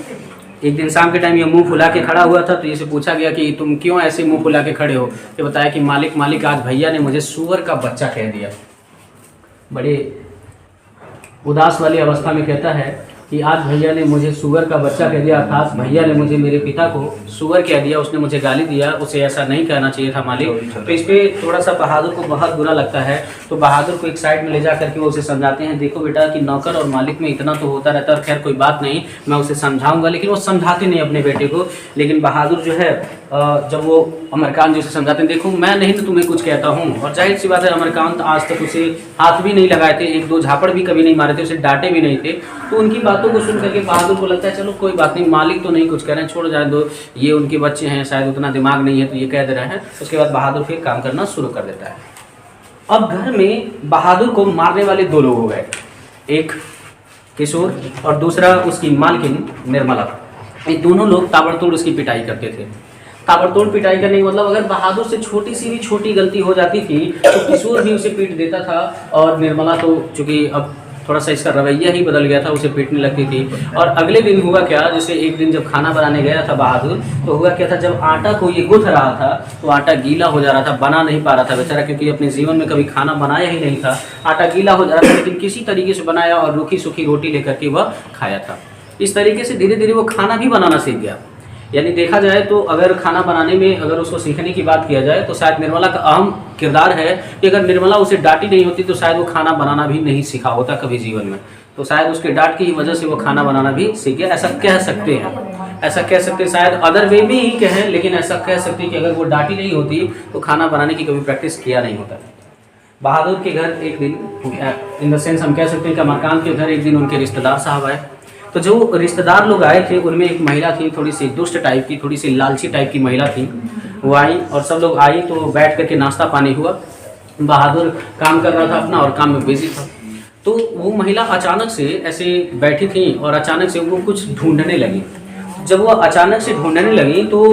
एक दिन शाम के टाइम ये मुंह फुला के खड़ा हुआ था तो इसे पूछा गया कि तुम क्यों ऐसे मुंह फुला के खड़े हो। ये बताया कि मालिक आज भैया ने मुझे सुअर का बच्चा कह दिया। बड़े उदास वाली अवस्था में कहता है कि आज भैया ने मुझे सुअर का बच्चा कह दिया, अर्थात भैया ने मुझे, मेरे पिता को सुअर कह दिया, उसने मुझे गाली दिया, उसे ऐसा नहीं कहना चाहिए था मालिक। तो इस पर थोड़ा सा बहादुर को बहुत बुरा लगता है। तो बहादुर को एक साइड में ले जा करके वो उसे समझाते हैं, देखो बेटा कि नौकर और मालिक में इतना तो होता रहता है, खैर कोई बात नहीं, मैं उसे समझाऊंगा। लेकिन वो समझाते नहीं अपने बेटे को। लेकिन बहादुर जो है जब वो अमरकांत जी से समझाते हैं, देखो मैं नहीं तो तुम्हें कुछ कहता हूँ, और जाहिर सी बात है अमरकांत आज तक उसे हाथ भी नहीं लगाए थे, एक दो झापड़ भी कभी नहीं मारे थे, उसे डांटे भी नहीं थे। तो उनकी बातों को सुन करके बहादुर को लगता है चलो कोई बात नहीं, मालिक तो नहीं कुछ कह रहे हैं, छोड़ जाए दो, ये उनके बच्चे हैं, शायद उतना दिमाग नहीं है तो ये कह दे रहे हैं। उसके बाद बहादुर फिर काम करना शुरू कर देता है। अब घर में बहादुर को मारने वाले दो लोग हो गए, एक किशोर और दूसरा उसकी मालकिन निर्मला। ये दोनों लोग ताबड़तोड़ उसकी पिटाई करते थे। ताबड़तोड़ पिटाई करने का मतलब अगर बहादुर से छोटी सी भी छोटी गलती हो जाती थी तो किशोर भी उसे पीट देता था, और निर्मला तो चूंकि अब थोड़ा सा इसका रवैया ही बदल गया था, उसे पीटने लगती थी। और अगले दिन हुआ क्या, जैसे एक दिन जब खाना बनाने गया था बहादुर, तो हुआ क्या था, जब आटा को ये गूंथ रहा था तो आटा गीला हो जा रहा था, बना नहीं पा रहा था बेचारा, क्योंकि अपने जीवन में कभी खाना बनाया ही नहीं था। आटा गीला हो जा रहा था, लेकिन किसी तरीके से बनाया और रूखी सूखी रोटी लेकर के वह खाया था। इस तरीके से धीरे धीरे वो खाना भी बनाना सीख गया। यानी देखा जाए तो अगर खाना बनाने में अगर उसको सीखने की बात किया जाए तो शायद निर्मला का अहम किरदार है कि अगर निर्मला उसे डांटी नहीं होती तो शायद वो खाना बनाना भी नहीं सीखा होता कभी जीवन में। तो शायद उसके डांट की ही वजह से वो खाना बनाना भी सीख गया, ऐसा कह सकते हैं, ऐसा कह सकते हैं। शायद अदर वे में ही कहें, लेकिन ऐसा कह सकते हैं कि अगर वो डांटी नहीं होती तो खाना बनाने की कभी प्रैक्टिस किया नहीं होता। बहादुर के घर एक दिन, इन द सेंस हम कह सकते हैं कि अमरकांत के घर एक दिन उनके रिश्तेदार साहब आए। तो जो रिश्तेदार लोग आए थे उनमें एक महिला थी, थोड़ी सी दुष्ट टाइप की, थोड़ी सी लालची टाइप की महिला थी। वो आई और सब लोग आई तो बैठ करके नाश्ता पानी हुआ। बहादुर काम कर रहा था अपना और काम में बिजी था। तो वो महिला अचानक से ऐसे बैठी थी और अचानक से वो कुछ ढूंढने लगी। जब वो अचानक से ढूंढने लगी तो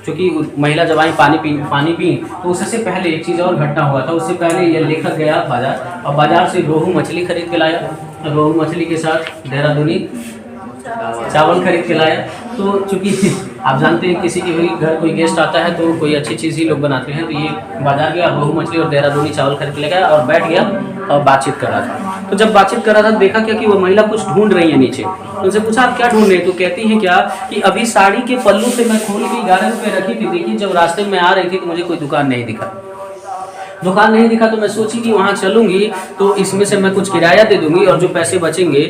चूँकि महिला जब आई पानी पी तो उससे पहले एक चीज़ और घटना हुआ था। उससे पहले ये लेखक गया बाजार और बाजार से रोहू मछली खरीद के लाया। रोहू मछली के साथ देहरादूनी चावल खरीद के लाया। तो चूँकि आप जानते हैं किसी के भी घर कोई गेस्ट आता है तो कोई अच्छी चीज़ ही लोग बनाते हैं। तो ये बाजार गया, रोहू मछली और देहरादूनी चावल खरीद के ले गया और बैठ गया और बातचीत कर रहा था। तो जब बातचीत कर रहा था देखा क्या कि वो महिला कुछ ढूंढ रही है नीचे। उनसे पूछा आप क्या ढूंढ रहे हैं? तो कहती हैं क्या कि अभी साड़ी के पल्लू से मैं खोल के 11 रुपये रखी थी, लेकिन जब रास्ते में आ रही थी तो मुझे कोई दुकान नहीं दिखा। दुकान नहीं दिखा तो मैं सोची कि वहाँ चलूंगी तो इसमें से मैं कुछ किराया दे दूंगी और जो पैसे बचेंगे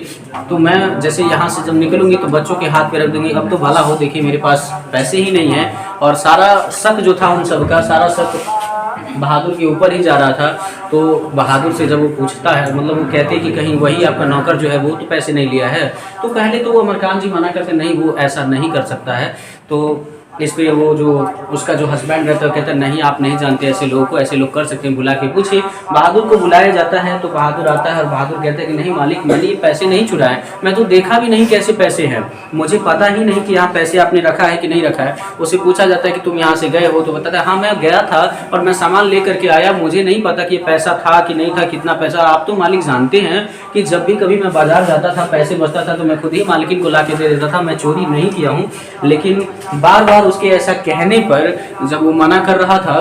तो मैं जैसे यहाँ से जब निकलूंगी तो बच्चों के हाथ पे रख दूंगी। अब तो भला हो, देखिए मेरे पास पैसे ही नहीं है। और सारा शक जो था उन सबका, सारा शक बहादुर के ऊपर ही जा रहा था। तो बहादुर से जब वो पूछता है, मतलब वो कहते कि कहीं वही आपका नौकर जो है वो तो पैसे नहीं लिया है। तो पहले तो वो अमरकांत जी मना करते, नहीं वो ऐसा नहीं कर सकता है। तो इस पर वो जो उसका जो हस्बैंड रहता है कहता है नहीं आप नहीं जानते ऐसे लोगों को, ऐसे लोग कर सकते हैं, बुला के पूछिए। बहादुर को बुलाया जाता है तो बहादुर आता है और बहादुर कहता है कि नहीं मालिक, मैंने ये पैसे नहीं चुराए, मैं तो देखा भी नहीं कैसे पैसे हैं, मुझे पता ही नहीं कि यहाँ पैसे आपने रखा है कि नहीं रखा है। उसे पूछा जाता है कि तुम यहाँ से गए हो? तो बताता है हाँ मैं गया था और मैं सामान ले करके आया, मुझे नहीं पता कि ये पैसा था कि नहीं था, कितना पैसा। आप तो मालिक जानते हैं कि जब भी कभी मैं बाजार जाता था पैसे बचता था तो मैं खुद ही मालिकिन को ला के दे देता था, मैं चोरी नहीं किया हूँ। लेकिन बार बार उसके ऐसा कहने पर जब वो मना कर रहा था,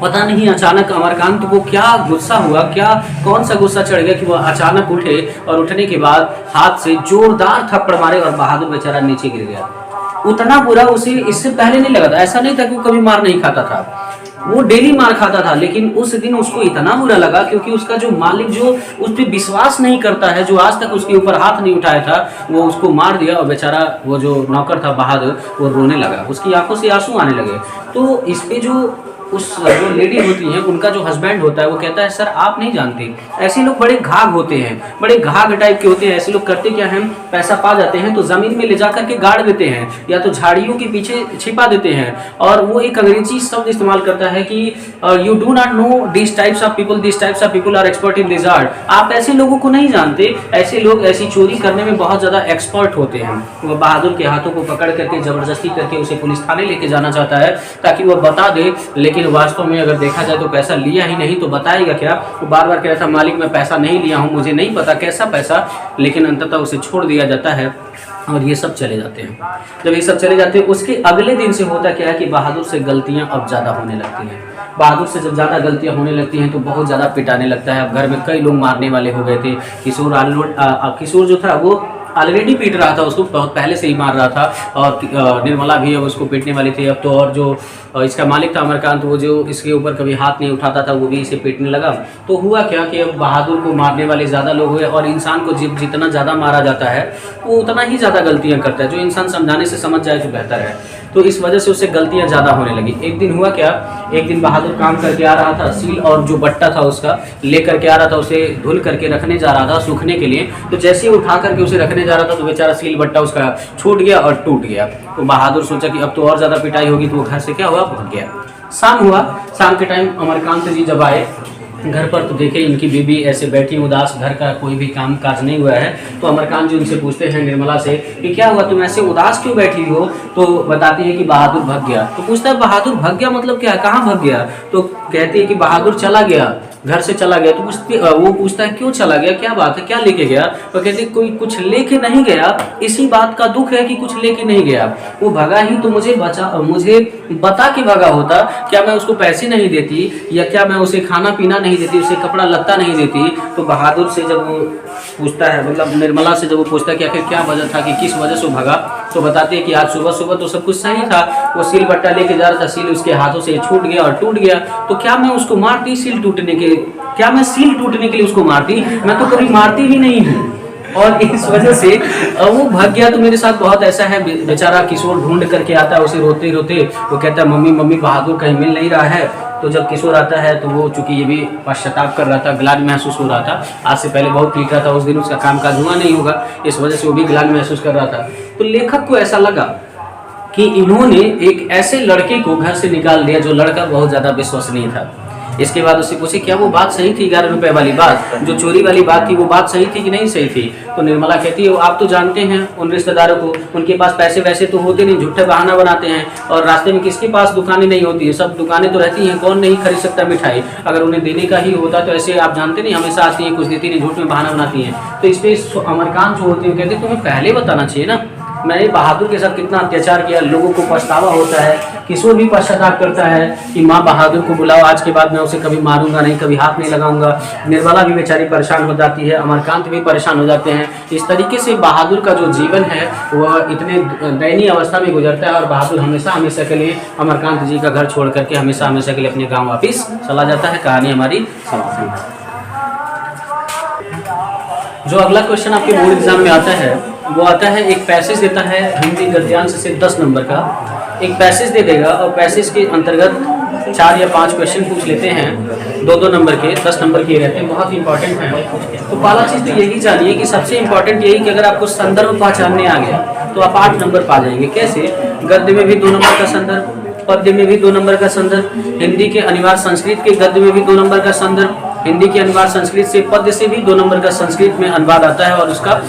पता नहीं अचानक अमरकांत को क्या गुस्सा हुआ, क्या कौन सा गुस्सा चढ़ गया कि वो अचानक उठे और उठने के बाद हाथ से जोरदार थप्पड़ मारे और बहादुर बेचारा नीचे गिर गया। उतना बुरा उसे इससे पहले नहीं लगा था। ऐसा नहीं था कि वो कभी मार नहीं खाता था, वो डेली मार खाता था, लेकिन उस दिन उसको इतना बुरा लगा क्योंकि उसका जो मालिक जो उस पर विश्वास नहीं करता है, जो आज तक उसके ऊपर हाथ नहीं उठाया था, वो उसको मार दिया और बेचारा वो जो नौकर था बहादुर वो रोने लगा, उसकी आंखों से आंसू आने लगे। तो इस पे जो जो लेडी होती हैं उनका जो हस्बैंड होता है वो कहता है सर आप नहीं जानते, ऐसे लोग बड़े घाघ होते हैं, बड़े घाघ टाइप के होते हैं। ऐसे लोग करते क्या हैं, पैसा पा जाते हैं तो जमीन में ले जा करके गाड़ देते हैं या तो झाड़ियों के पीछे छिपा देते हैं। और वो एक अंग्रेजी शब्द इस्तेमाल करता है कि you do not know this types of people are expert in this art. आप ऐसे लोगों को नहीं जानते, ऐसे लोग ऐसी चोरी करने में बहुत ज्यादा एक्सपर्ट होते हैं। वो बहादुर के हाथों को पकड़ करके जबरदस्ती करके उसे पुलिस थाने लेके जाना चाहता है ताकि वो बता दे, लेकिन वास्तव में अगर देखा जाए तो पैसा लिया ही नहीं तो बताएगा क्या। वो बार बार कह रहा था मालिक मैं पैसा नहीं लिया हूँ, मुझे नहीं पता कैसा पैसा, लेकिन अंततः उसे छोड़ दिया जाता है और ये सब चले जाते हैं। जब ये सब चले जाते हैं उसके अगले दिन से होता क्या है कि बहादुर से गलतियां अब ज़्यादा होने लगती हैं। बहादुर से जब ज़्यादा गलतियां होने लगती हैं तो बहुत ज़्यादा पिटाने लगता है। अब घर में कई लोग मारने वाले हो गए थे। किशोर जो था वो ऑलरेडी पीट रहा था, उसको बहुत पहले से ही मार रहा था, और निर्मला भी अब उसको पीटने वाली थी। अब तो और जो इसका मालिक था अमरकांत, वो जो इसके ऊपर कभी हाथ नहीं उठाता था वो भी इसे पीटने लगा। तो हुआ क्या कि अब बहादुर को मारने वाले ज़्यादा लोग हुए और इंसान को जितना ज़्यादा मारा जाता है वो उतना ही ज़्यादा गलतियाँ करता है। जो इंसान समझाने से समझ जाए तो बेहतर है। तो इस वजह से उससे गलतियाँ ज़्यादा होने लगी। एक दिन हुआ क्या, एक दिन बहादुर काम करके आ रहा था, सील और जो बट्टा था उसका लेकर के आ रहा था, उसे धुल करके रखने जा रहा था सूखने के लिए। तो जैसे ही उठा करके उसे रखने जा रहा था तो बेचारा सील बट्टा उसका छूट गया और टूट गया। तो बहादुर सोचा कि अब तो और ज़्यादा पिटाई होगी, तो वो घर से क्या हुआ, भाग गया। शाम हुआ, शाम के टाइम अमरकांत जी जब आए घर पर तो देखे इनकी बीबी ऐसे बैठी उदास, घर का कोई भी काम काज नहीं हुआ है। तो अमरकांत जी उनसे पूछते हैं निर्मला से कि क्या हुआ, तुम ऐसे उदास क्यों बैठी हो। तो बताती है कि बहादुर भाग गया। तो पूछता है बहादुर भाग गया मतलब क्या है, कहाँ भाग गया। तो कहती है कि बहादुर चला गया, घर से चला गया। तो वो पूछता है क्यों चला गया, क्या बात है, क्या लेके गया। तो कहती कोई कुछ लेके नहीं गया, इसी बात का दुख है कि कुछ लेके नहीं गया। वो भगा ही तो मुझे बता के भगा होता, क्या मैं उसको पैसे नहीं देती या क्या मैं उसे खाना पीना नहीं देती, उसे कपड़ा लत्ता नहीं देती। तो बहादुर से जब वो पूछता है, मतलब निर्मला से जब वो पूछता है कि आखिर क्या वजह था, कि किस वजह से भगा, तो बताते हैं कि आज सुबह सुबह तो सब कुछ सही था, वो सील बट्टा लेके जा रहा था, सील उसके हाथों से छूट गया और टूट गया। तो क्या मैं उसको मारती सील टूटने के, क्या मैं सील टूटने के लिए उसको मारती, मैं तो कभी मारती ही नहीं हूँ। और इस वजह से वो भाग गया। तो मेरे साथ बहुत ऐसा है, बेचारा किशोर ढूंढ करके आता है उसे रोते रोते। वो कहता है मम्मी मम्मी बहादुर कहीं मिल नहीं रहा है। तो जब किशोर आता है तो वो चूंकि ये भी पश्चाताप कर रहा था, ग्लानि महसूस हो रहा था, आज से पहले बहुत पीट रहा था, उस दिन उसका काम काज हुआ नहीं होगा, इस वजह से वो भी ग्लानि महसूस कर रहा था। तो लेखक को ऐसा लगा कि इन्होंने एक ऐसे लड़के को घर से निकाल दिया जो लड़का बहुत ज़्यादा विश्वसनीय था। इसके बाद उससे पूछे क्या वो बात सही थी, 11 रुपए वाली बात, जो चोरी वाली बात थी, वो बात सही थी कि नहीं सही थी। तो निर्मला कहती है आप तो जानते हैं उन रिश्तेदारों को, उनके पास पैसे वैसे तो होते नहीं, झूठे बहाना बनाते हैं, और रास्ते में किसके पास दुकानें नहीं होती है, सब दुकानें तो रहती हैं, कौन नहीं खरीद सकता मिठाई। अगर उन्हें देने का ही होता तो ऐसे आप जानते नहीं हमेशा आती हैं, कुछ देती नहीं, झूठ में बहाना बनाती हैं। तो इस पर अमरकांत जो होती है कहते तुम्हें पहले बताना चाहिए ना, मैंने बहादुर के साथ कितना अत्याचार किया। लोगों को पछतावा होता है, किशोर भी पश्चाताप करता है कि माँ बहादुर को बुलाओ, आज के बाद मैं उसे कभी मारूंगा नहीं, कभी हाथ नहीं लगाऊंगा। निर्मला भी बेचारी परेशान हो जाती है, अमरकांत भी परेशान हो जाते हैं। इस तरीके से बहादुर का जो जीवन है वह इतने दयनीय अवस्था में गुजरता है और बहादुर हमेशा हमेशा के लिए अमरकांत जी का घर छोड़ करके हमेशा हमेशा के लिए अपने गाँव वापिस चला जाता है। कहानी हमारी समाप्त है। जो अगला क्वेश्चन आपके बोर्ड एग्जाम में आता है वो आता है, एक पैसेज देता है हिंदी गद्यांश से 10 नंबर का, एक पैसेज दे देगा और पैसेज के अंतर्गत 4 या 5 क्वेश्चन पूछ लेते हैं, 2-2 नंबर के, 10 नंबर के रहते हैं, बहुत इंपॉर्टेंट है। तो पहला चीज़ तो यही जानिए कि सबसे इंपॉर्टेंट यही कि अगर आपको संदर्भ पहचानने आ गया तो आप 8 नंबर पा जाएंगे। कैसे, गद्य में भी 2 नंबर का संदर्भ, पद्य में भी 2 नंबर का संदर्भ, हिंदी के अनिवार्य संस्कृत के गद्य में भी 2 नंबर का संदर्भ, हिंदी के अनिवार्य संस्कृत से पद्य से भी 2 नंबर का संस्कृत में अनुवाद आता है और उसका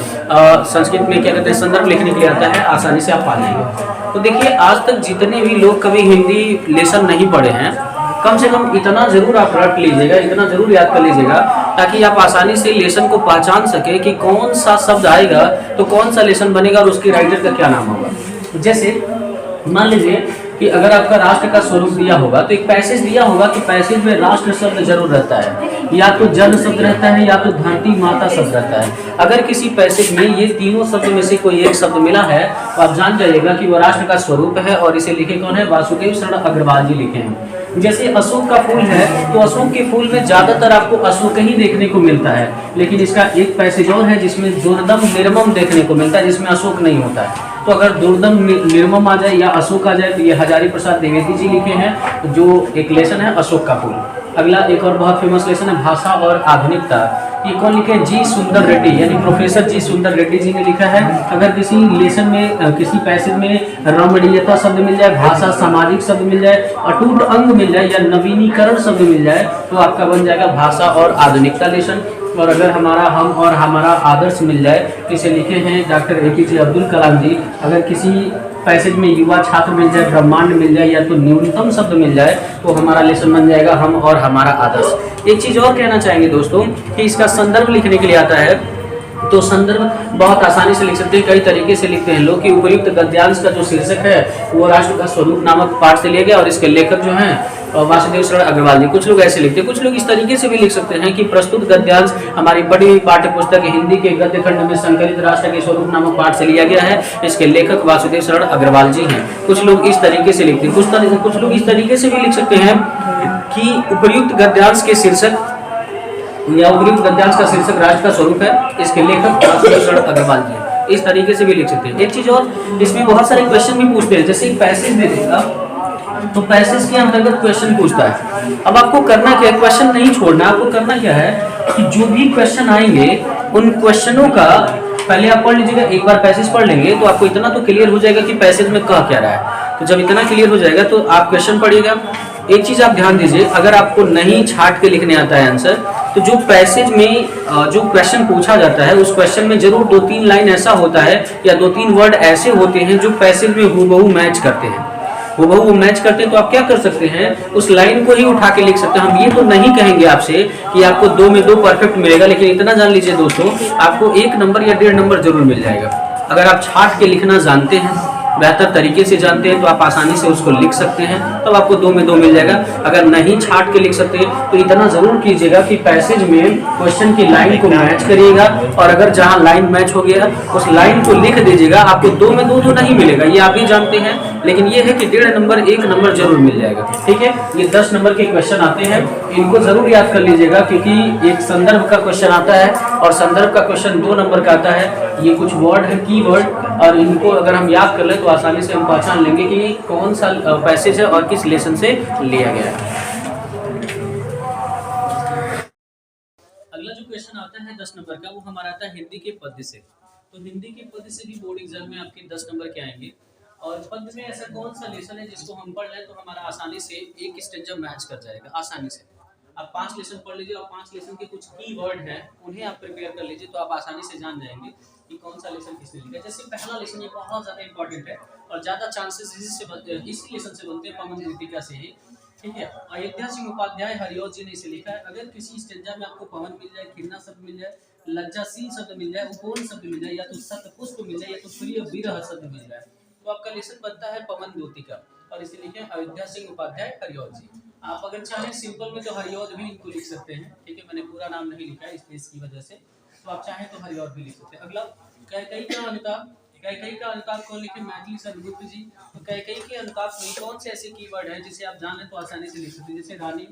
संस्कृत में क्या कहते हैं संदर्भ लिखने के लिए आता है, आसानी से आप पा लेंगे। तो देखिए आज तक जितने भी लोग कभी हिंदी लेसन नहीं पढ़े हैं, कम से कम इतना जरूर आप रट लीजिएगा, इतना जरूर याद कर लीजिएगा ताकि आप आसानी से लेसन को पहचान सके कि कौन सा शब्द आएगा तो कौन सा लेसन बनेगा और उसके राइटर का क्या नाम होगा। जैसे मान लीजिए कि अगर आपका राष्ट्र का स्वरूप दिया होगा तो एक पैसेज दिया होगा तो पैसेज में राष्ट्र शब्द जरूर रहता है, या तो जल शब्द रहता है या तो धरती माता शब्द रहता है। अगर किसी पैसेज में ये तीनों शब्द में से कोई एक शब्द मिला है तो आप जान जाइएगा कि वो राष्ट्र का स्वरूप है, और इसे लिखे कौन है? वासुदेव शरण अग्रवाल जी लिखे हैं। जैसे अशोक का फूल है तो अशोक के फूल में ज्यादातर आपको अशोक ही देखने को मिलता है, लेकिन इसका एक पैसेज और है जिसमें दुर्दम निर्मम देखने को मिलता है, जिसमें अशोक नहीं होता है। तो अगर दुर्दम निर्मम आ जाए या अशोक आ जाए तो ये हजारी प्रसाद द्विवेदी जी लिखे हैं, जो एक लेसन है अशोक का फूल। अगला एक और बहुत फेमस लेसन है भाषा और आधुनिकता। ये कौन लिखे? जी सुंदर रेड्डी, यानी प्रोफेसर जी सुंदर रेड्डी जी ने लिखा है। अगर किसी लेसन में किसी पैसेज में रमणीयता शब्द मिल जाए, भाषा सामाजिक शब्द मिल जाए, अटूट अंग मिल जाए या नवीनीकरण शब्द मिल जाए तो आपका बन जाएगा भाषा और आधुनिकता लेसन। और अगर हमारा हम और हमारा आदर्श मिल जाए तो इसे लिखे हैं डॉक्टर एपीजे अब्दुल कलाम जी। अगर किसी पैसेज में युवा छात्र मिल जाए, ब्रह्मांड मिल जाए या तो न्यूनतम शब्द मिल जाए तो हमारा लेसन बन जाएगा हम और हमारा आदर्श। एक चीज और कहना चाहेंगे दोस्तों कि इसका संदर्भ लिखने के लिए आता है, तो संदर्भ बहुत आसानी से लिख सकते हैं। कई तरीके से लिखते हैं लोग कि उपर्युक्त गद्यांश का जो शीर्षक है वो राष्ट्र का स्वरूप नामक पाठ से लिया गया और इसके लेखक जो हैं वासुदेव शरण अग्रवाल जी। कुछ लोग ऐसे लिखते हैं, कुछ लोग इस तरीके से भी लिख सकते हैं कि प्रस्तुत गद्यांश हमारी बड़ी हुई पाठ्य पुस्तक हिंदी के गद्य खंड में संकलित राष्ट्र के स्वरूप नामक पाठ से लिया गया है, इसके लेखक वासुदेव शरण अग्रवाल जी हैं। कुछ लोग इस तरीके से लिखते हैं, कुछ लोग इस तरीके से भी लिख सकते हैं कि उपर्युक्त गद्यांश के शीर्षक या उपर्युक्त गद्यांश का शीर्षक राष्ट्र का स्वरूप है, इसके लेखक वासुदेव शरण अग्रवाल जी। इस तरीके से भी लिख सकते हैं। एक चीज और, इसमें बहुत सारे क्वेश्चन भी पूछते हैं, जैसे पैसेज दे देगा तो पैसेज के अंतर्गत क्वेश्चन पूछता है। अब आपको करना क्या है? क्वेश्चन नहीं छोड़ना, आपको करना क्या है कि जो भी क्वेश्चन आएंगे उन क्वेश्चनों का पहले आप पढ़ लीजिएगा। एक बार पैसेज पढ़ लेंगे तो आपको इतना तो क्लियर हो जाएगा कि पैसेज में कह क्या रहा है। तो जब इतना क्लियर हो जाएगा तो आप क्वेश्चन पढ़िएगा। एक चीज आप ध्यान दीजिए, अगर आपको नहीं छाट के लिखने आता है आंसर, तो जो पैसेज में जो क्वेश्चन पूछा जाता है उस क्वेश्चन में जरूर 2-3 लाइन ऐसा होता है या 2-3 वर्ड ऐसे होते हैं जो पैसेज में हूबहू मैच करते हैं। हूबहू मैच करते हैं तो आप क्या कर सकते हैं, उस लाइन को ही उठा के लिख सकते हैं। हम ये तो नहीं कहेंगे आपसे कि आपको 2 में 2 परफेक्ट मिलेगा, लेकिन इतना जान लीजिए दोस्तों, आपको 1 नंबर या 1.5 नंबर जरूर मिल जाएगा। अगर आप छाट के लिखना जानते हैं, बेहतर तरीके से जानते हैं, तो आप आसानी से उसको लिख सकते हैं, तब आपको 2 में 2 मिल जाएगा। अगर नहीं छाट के लिख सकते तो इतना जरूर कीजिएगा कि पैसेज में क्वेश्चन की लाइन को मैच करिएगा, और अगर जहां लाइन मैच हो गया उस लाइन को लिख दीजिएगा। आपको 2 में 2 तो नहीं मिलेगा, ये आप भी जानते हैं, लेकिन ये है कि 1.5 नंबर 1 नंबर जरूर मिल जाएगा। ठीक है, ये 10 नंबर के क्वेश्चन आते हैं, इनको जरूर याद कर लीजिएगा, क्योंकि एक संदर्भ का क्वेश्चन आता है और संदर्भ का क्वेश्चन 2 नंबर का आता है। ये कुछ वर्ड है, की वर्ड, और इनको अगर हम याद कर ले तो आसानी से हम पहचान लेंगे कि कौन सा पैसेज है और किस लेसन से लिया गया है। अगला जो क्वेश्चन आता है 10 नंबर का, वो हमारा आता है हिंदी के पद्य से। तो हिंदी के पद्य से भी बोर्ड एग्जाम में आपके 10 नंबर के आएंगे, और पद्य में ऐसा कौन सा लेसन है जिसको हम पढ़ लें तो हमारा आसानी से एक स्टेंजा मैच कर जाएगा आसानी से। आप 5 लेसन पढ़ लीजिए और 5 लेसन के कुछ की वर्ड हैं उन्हें आप प्रिपेयर कर लीजिए, तो आप आसानी से जान जाएंगे कि कौन सा लेसन किसने लिखा है। जैसे पहला लेसन ये बहुत ज्यादा इंपॉर्टेंट है और ज्यादा चांसेस इसी लेसन से बनते हैं, पवन कृतिका से ही। ठीक है, अयोध्या सिंह उपाध्याय हरिओत जी ने इसे लिखा है। अगर किसी स्टेंजा में आपको पवन मिल जाए, खिरना शब्द मिल जाए, लज्जाशील शब्द मिल जाए, उपोन शब्द मिल जाए, या तो सतपुष्प मिल जाए, या तो प्रिय विरह शब्द मिल जाए, तो आपका लेसन बनता है पवन द्योतिका, और इसे लिखे अयोध्या सिंह उपाध्याय हरिओत जी। आप अगर चाहें सिंपल में तो हरिओत भी इनको लिख सकते हैं। ठीक है, मैंने पूरा नाम नहीं लिखा है स्पेस की वजह से, तो आप चाहें तो हरिओत भी लिख सकते हैं। अगला कैकेयी का अनुताप। कैकेयी का अनुताप कौन लिखे? मैथिली सदगुप्त जी। तो कैकेयी के अनुताप में कौन से ऐसे कीवर्ड है जिसे आप जाने तो आसानी से लिख सकते हैं? जैसे रानी,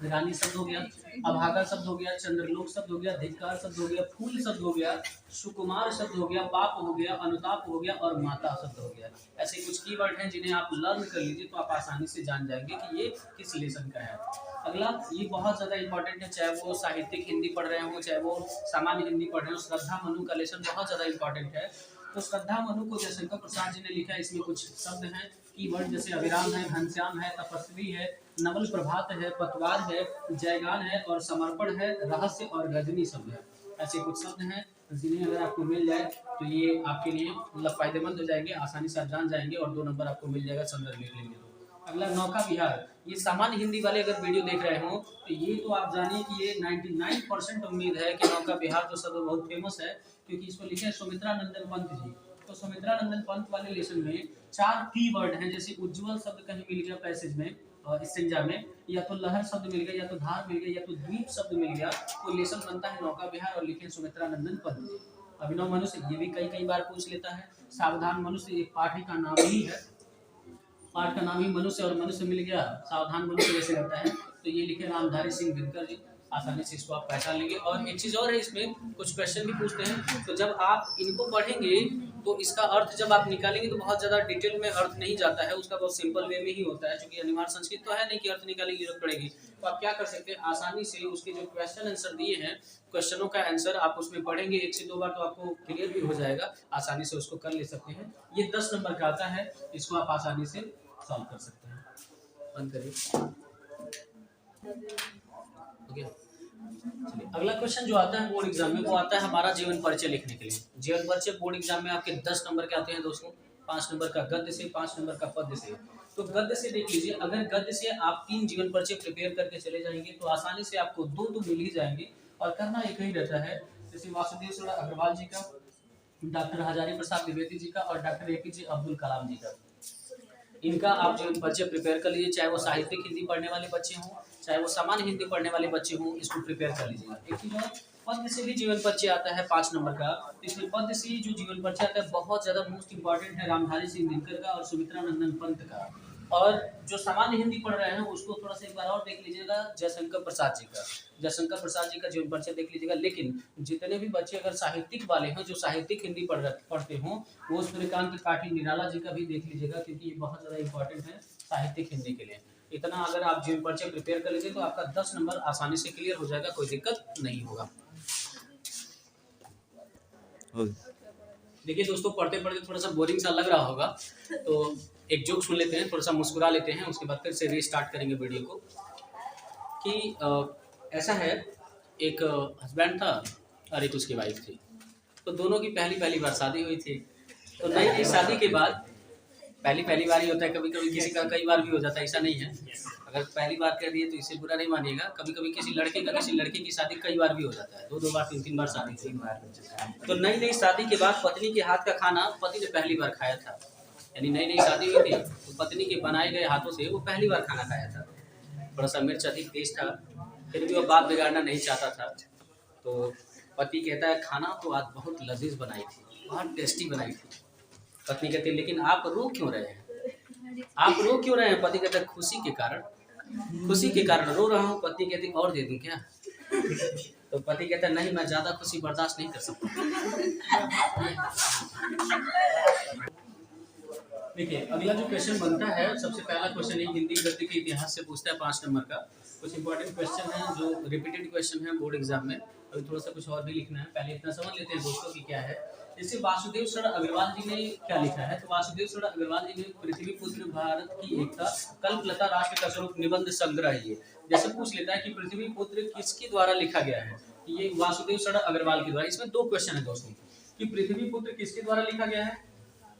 रानी शब्द हो गया, अभागा शब्द हो गया, चंद्रलोक शब्द हो गया, धिक्कार शब्द हो गया, फूल शब्द हो गया, सुकुमार शब्द हो गया, पाप हो गया, अनुताप हो गया, और माता शब्द हो गया। ऐसे कुछ कीवर्ड हैं जिन्हें आप लर्न कर लीजिए तो आप आसानी से जान जाएंगे कि ये किस लेसन का है। अगला ये बहुत ज्यादा इंपॉर्टेंट है, चाहे वो साहित्यिक हिंदी पढ़ रहे हो चाहे वो सामान्य हिंदी पढ़ रहे हो, श्रद्धा मनु का लेसन बहुत ज्यादा इंपॉर्टेंट है। तो श्रद्धा मनु को जयशंकर प्रसाद जी ने लिखा है। इसमें कुछ शब्द हैं कीवर्ड, जैसे अभिराम है, घनश्याम है, तपस्वी है, नवल प्रभात है, पतवार है, जयगान है, और समर्पण है, रहस्य और रजनी शब्द है। ऐसे कुछ शब्द हैं जिन्हें अगर आपको मिल जाए तो ये आपके लिए मतलब फायदेमंद हो जाएंगे, आसानी से आप जान जाएंगे और 2 नंबर आपको मिल जाएगा संदर्भ लिख लेंगे तो। अगला नौका विहार। ये सामान्य हिंदी वाले अगर वीडियो देख रहे हो तो ये तो आप जानिए कि ये 99% उम्मीद है कि नौका विहार तो शब्द बहुत फेमस है, क्योंकि इसको लिखे सुमित्रा नंदन पंत जी। तो सुमित्रा नंदन पंत वाले लेसन में 4 की वर्ड हैं, जैसे उज्जवल शब्द कहीं मिल गया पैसेज में स्टेंजा में, या तो लहर शब्द मिल गया, या तो धार मिल गया, या तो द्वीप शब्द मिल गया, तो लेसन बनता है नौका विहार और लिखे सुमित्रा नंदन पंत। अभिनव मनुष्य ये भी कई बार पूछ लेता है। सावधान मनुष्य एक पाठ का नाम ही है, पाठ का नाम ही मनुष्य और मनुष्य मिल गया, सावधान मनुष्य जैसे लगता है, तो ये लिखे रामधारी सिंह दिनकर जी। आसानी से इसको आप पहचान लेंगे। और एक चीज और है, इसमें कुछ क्वेश्चन भी पूछते हैं, तो जब आप इनको पढ़ेंगे तो इसका अर्थ जब आप निकालेंगे तो बहुत ज्यादा डिटेल में अर्थ नहीं जाता है, उसका बहुत सिंपल वे में ही होता है, क्योंकि अनिवार्य संस्कृत तो है नहीं कि अर्थ निकालने की जरूरत पड़ेगी। तो आप क्या कर सकते हैं, आसानी से उसके जो क्वेश्चन आंसर दिए हैं, क्वेश्चनों का आंसर आप उसमें पढ़ेंगे 1 से 2 बार तो आपको क्लियर भी हो जाएगा, आसानी से उसको कर ले सकते हैं। ये 10 नंबर का आता है, इसको आप आसानी से सॉल्व कर सकते हैं। बंद करिए। ओके, चलिए अगला क्वेश्चन जो आता है बोर्ड एग्जाम में, वो आता है हमारा जीवन परिचय लिखने के लिए। जीवन परिचय बोर्ड एग्जाम में आपके 10 नंबर के आते हैं दोस्तों, 5 नंबर का गद्य से, 5 नंबर का पद्य से। तो गद्य से देख लीजिए, अगर गद्य से आप 3 जीवन परिचय प्रिपेयर करके चले जाएंगे तो आसानी से आपको 2 तो मिल ही जाएंगे, और करना एक ही रहता है। जैसे वासुदेव सुंदर अग्रवाल जी का, डॉक्टर हजारी प्रसाद द्विवेदी जी का और डॉक्टर एपीजे अब्दुल कलाम जी का, इनका आप जीवन परिचय प्रिपेयर कर लीजिए। चाहे वो साहित्यिक हिंदी पढ़ने वाले बच्चे हों, चाहे वो सामान्य हिंदी पढ़ने वाले बच्चे हों, इसको प्रिपेयर कर लीजिएगा। एक चीज और, पद्य से भी जीवन परिचय आता है 5 नंबर का। इसमें पद्य से जो जीवन परिचय आता है बहुत ज्यादा मोस्ट इंपॉर्टेंट है, रामधारी सिंह दिनकर का और सुमित्रा नंदन पंत का। और जो सामान्य हिंदी पढ़ रहे हैं उसको थोड़ा सा एक बार और देख लीजिएगा, जयशंकर प्रसाद जी का, जयशंकर प्रसाद जी का जीवन परिचय देख लीजिएगा। लेकिन जितने भी बच्चे अगर साहित्यिक वाले हैं, जो साहित्यिक हिंदी पढ़ते हों, वो सूर्यकांत पाटिल निराला जी का भी देख लीजिएगा, क्योंकि ये बहुत ज्यादा इंपॉर्टेंट है साहित्यिक हिंदी के लिए। इतना अगर आप जीवन परिचय प्रिपेयर कर लीजिए तो आपका 10 नंबर आसानी से क्लियर हो जाएगा, कोई दिक्कत नहीं होगा। देखिए दोस्तों, पढ़ते पढ़ते थोड़ा सा बोरिंग सा लग रहा होगा, तो एक जोक सुन लेते हैं, थोड़ा सा मुस्कुरा लेते हैं, उसके बाद फिर से रीस्टार्ट करेंगे वीडियो को। कि ऐसा है, एक हस्बैंड था और एक उसकी वाइफ थी, तो दोनों की पहली बार शादी हुई थी। तो नई शादी के बाद पहली बार ही होता है, कभी कभी किसी का कई बार भी हो जाता है, ऐसा नहीं है। अगर पहली बार कर दिए तो इससे बुरा नहीं मानिएगा, कभी कभी किसी लड़के का किसी लड़की की शादी कई बार भी हो जाता है, 2 बार 3 बार शादी, 3 बार। तो नई शादी के बाद पत्नी के हाथ का खाना पति ने पहली बार खाया था, यानी नई शादी हुई थी तो पत्नी के बनाए गए हाथों से वो पहली बार खाना खाया था। थोड़ा सा मिर्च अधिक तेज था, फिर भी वो बात बिगाड़ना नहीं चाहता था। तो पति कहता है, खाना तो आज बहुत लजीज बनाई थी, बहुत टेस्टी बनाई थी। पत्नी कहती है, लेकिन आप रो क्यों रहे हैं, आप रो क्यों रहे हैं? पति कहता है, खुशी के कारण रो रहा हूँ। पत्नी कहती, और दे दूं क्या? तो पति कहता है, नहीं, मैं ज्यादा खुशी बर्दाश्त नहीं कर सकता। देखिए अगला जो क्वेश्चन बनता है, सबसे पहला क्वेश्चन एक हिंदी गद्य के इतिहास से पूछता है 5 नंबर का। कुछ इंपॉर्टेंट क्वेश्चन है जो रिपीटेड क्वेश्चन है बोर्ड एग्जाम में, अभी थोड़ा सा कुछ और भी लिखना है, पहले इतना समझ लेते हैं दोस्तों कि क्या है। जैसे वासुदेव शरण अग्रवाल जी ने क्या लिखा है, तो वासुदेव शरण अग्रवाल जी ने पृथ्वी पुत्र भारत की एकता कल्पलता राष्ट्र का स्वरूप निबंध संग्रह, ये जैसे पूछ लेता है कि पृथ्वी पुत्र किसके द्वारा लिखा गया है, ये वासुदेव शरण अग्रवाल के द्वारा। इसमें 2 क्वेश्चन है दोस्तों, कि पृथ्वी पुत्र किसके द्वारा लिखा गया है,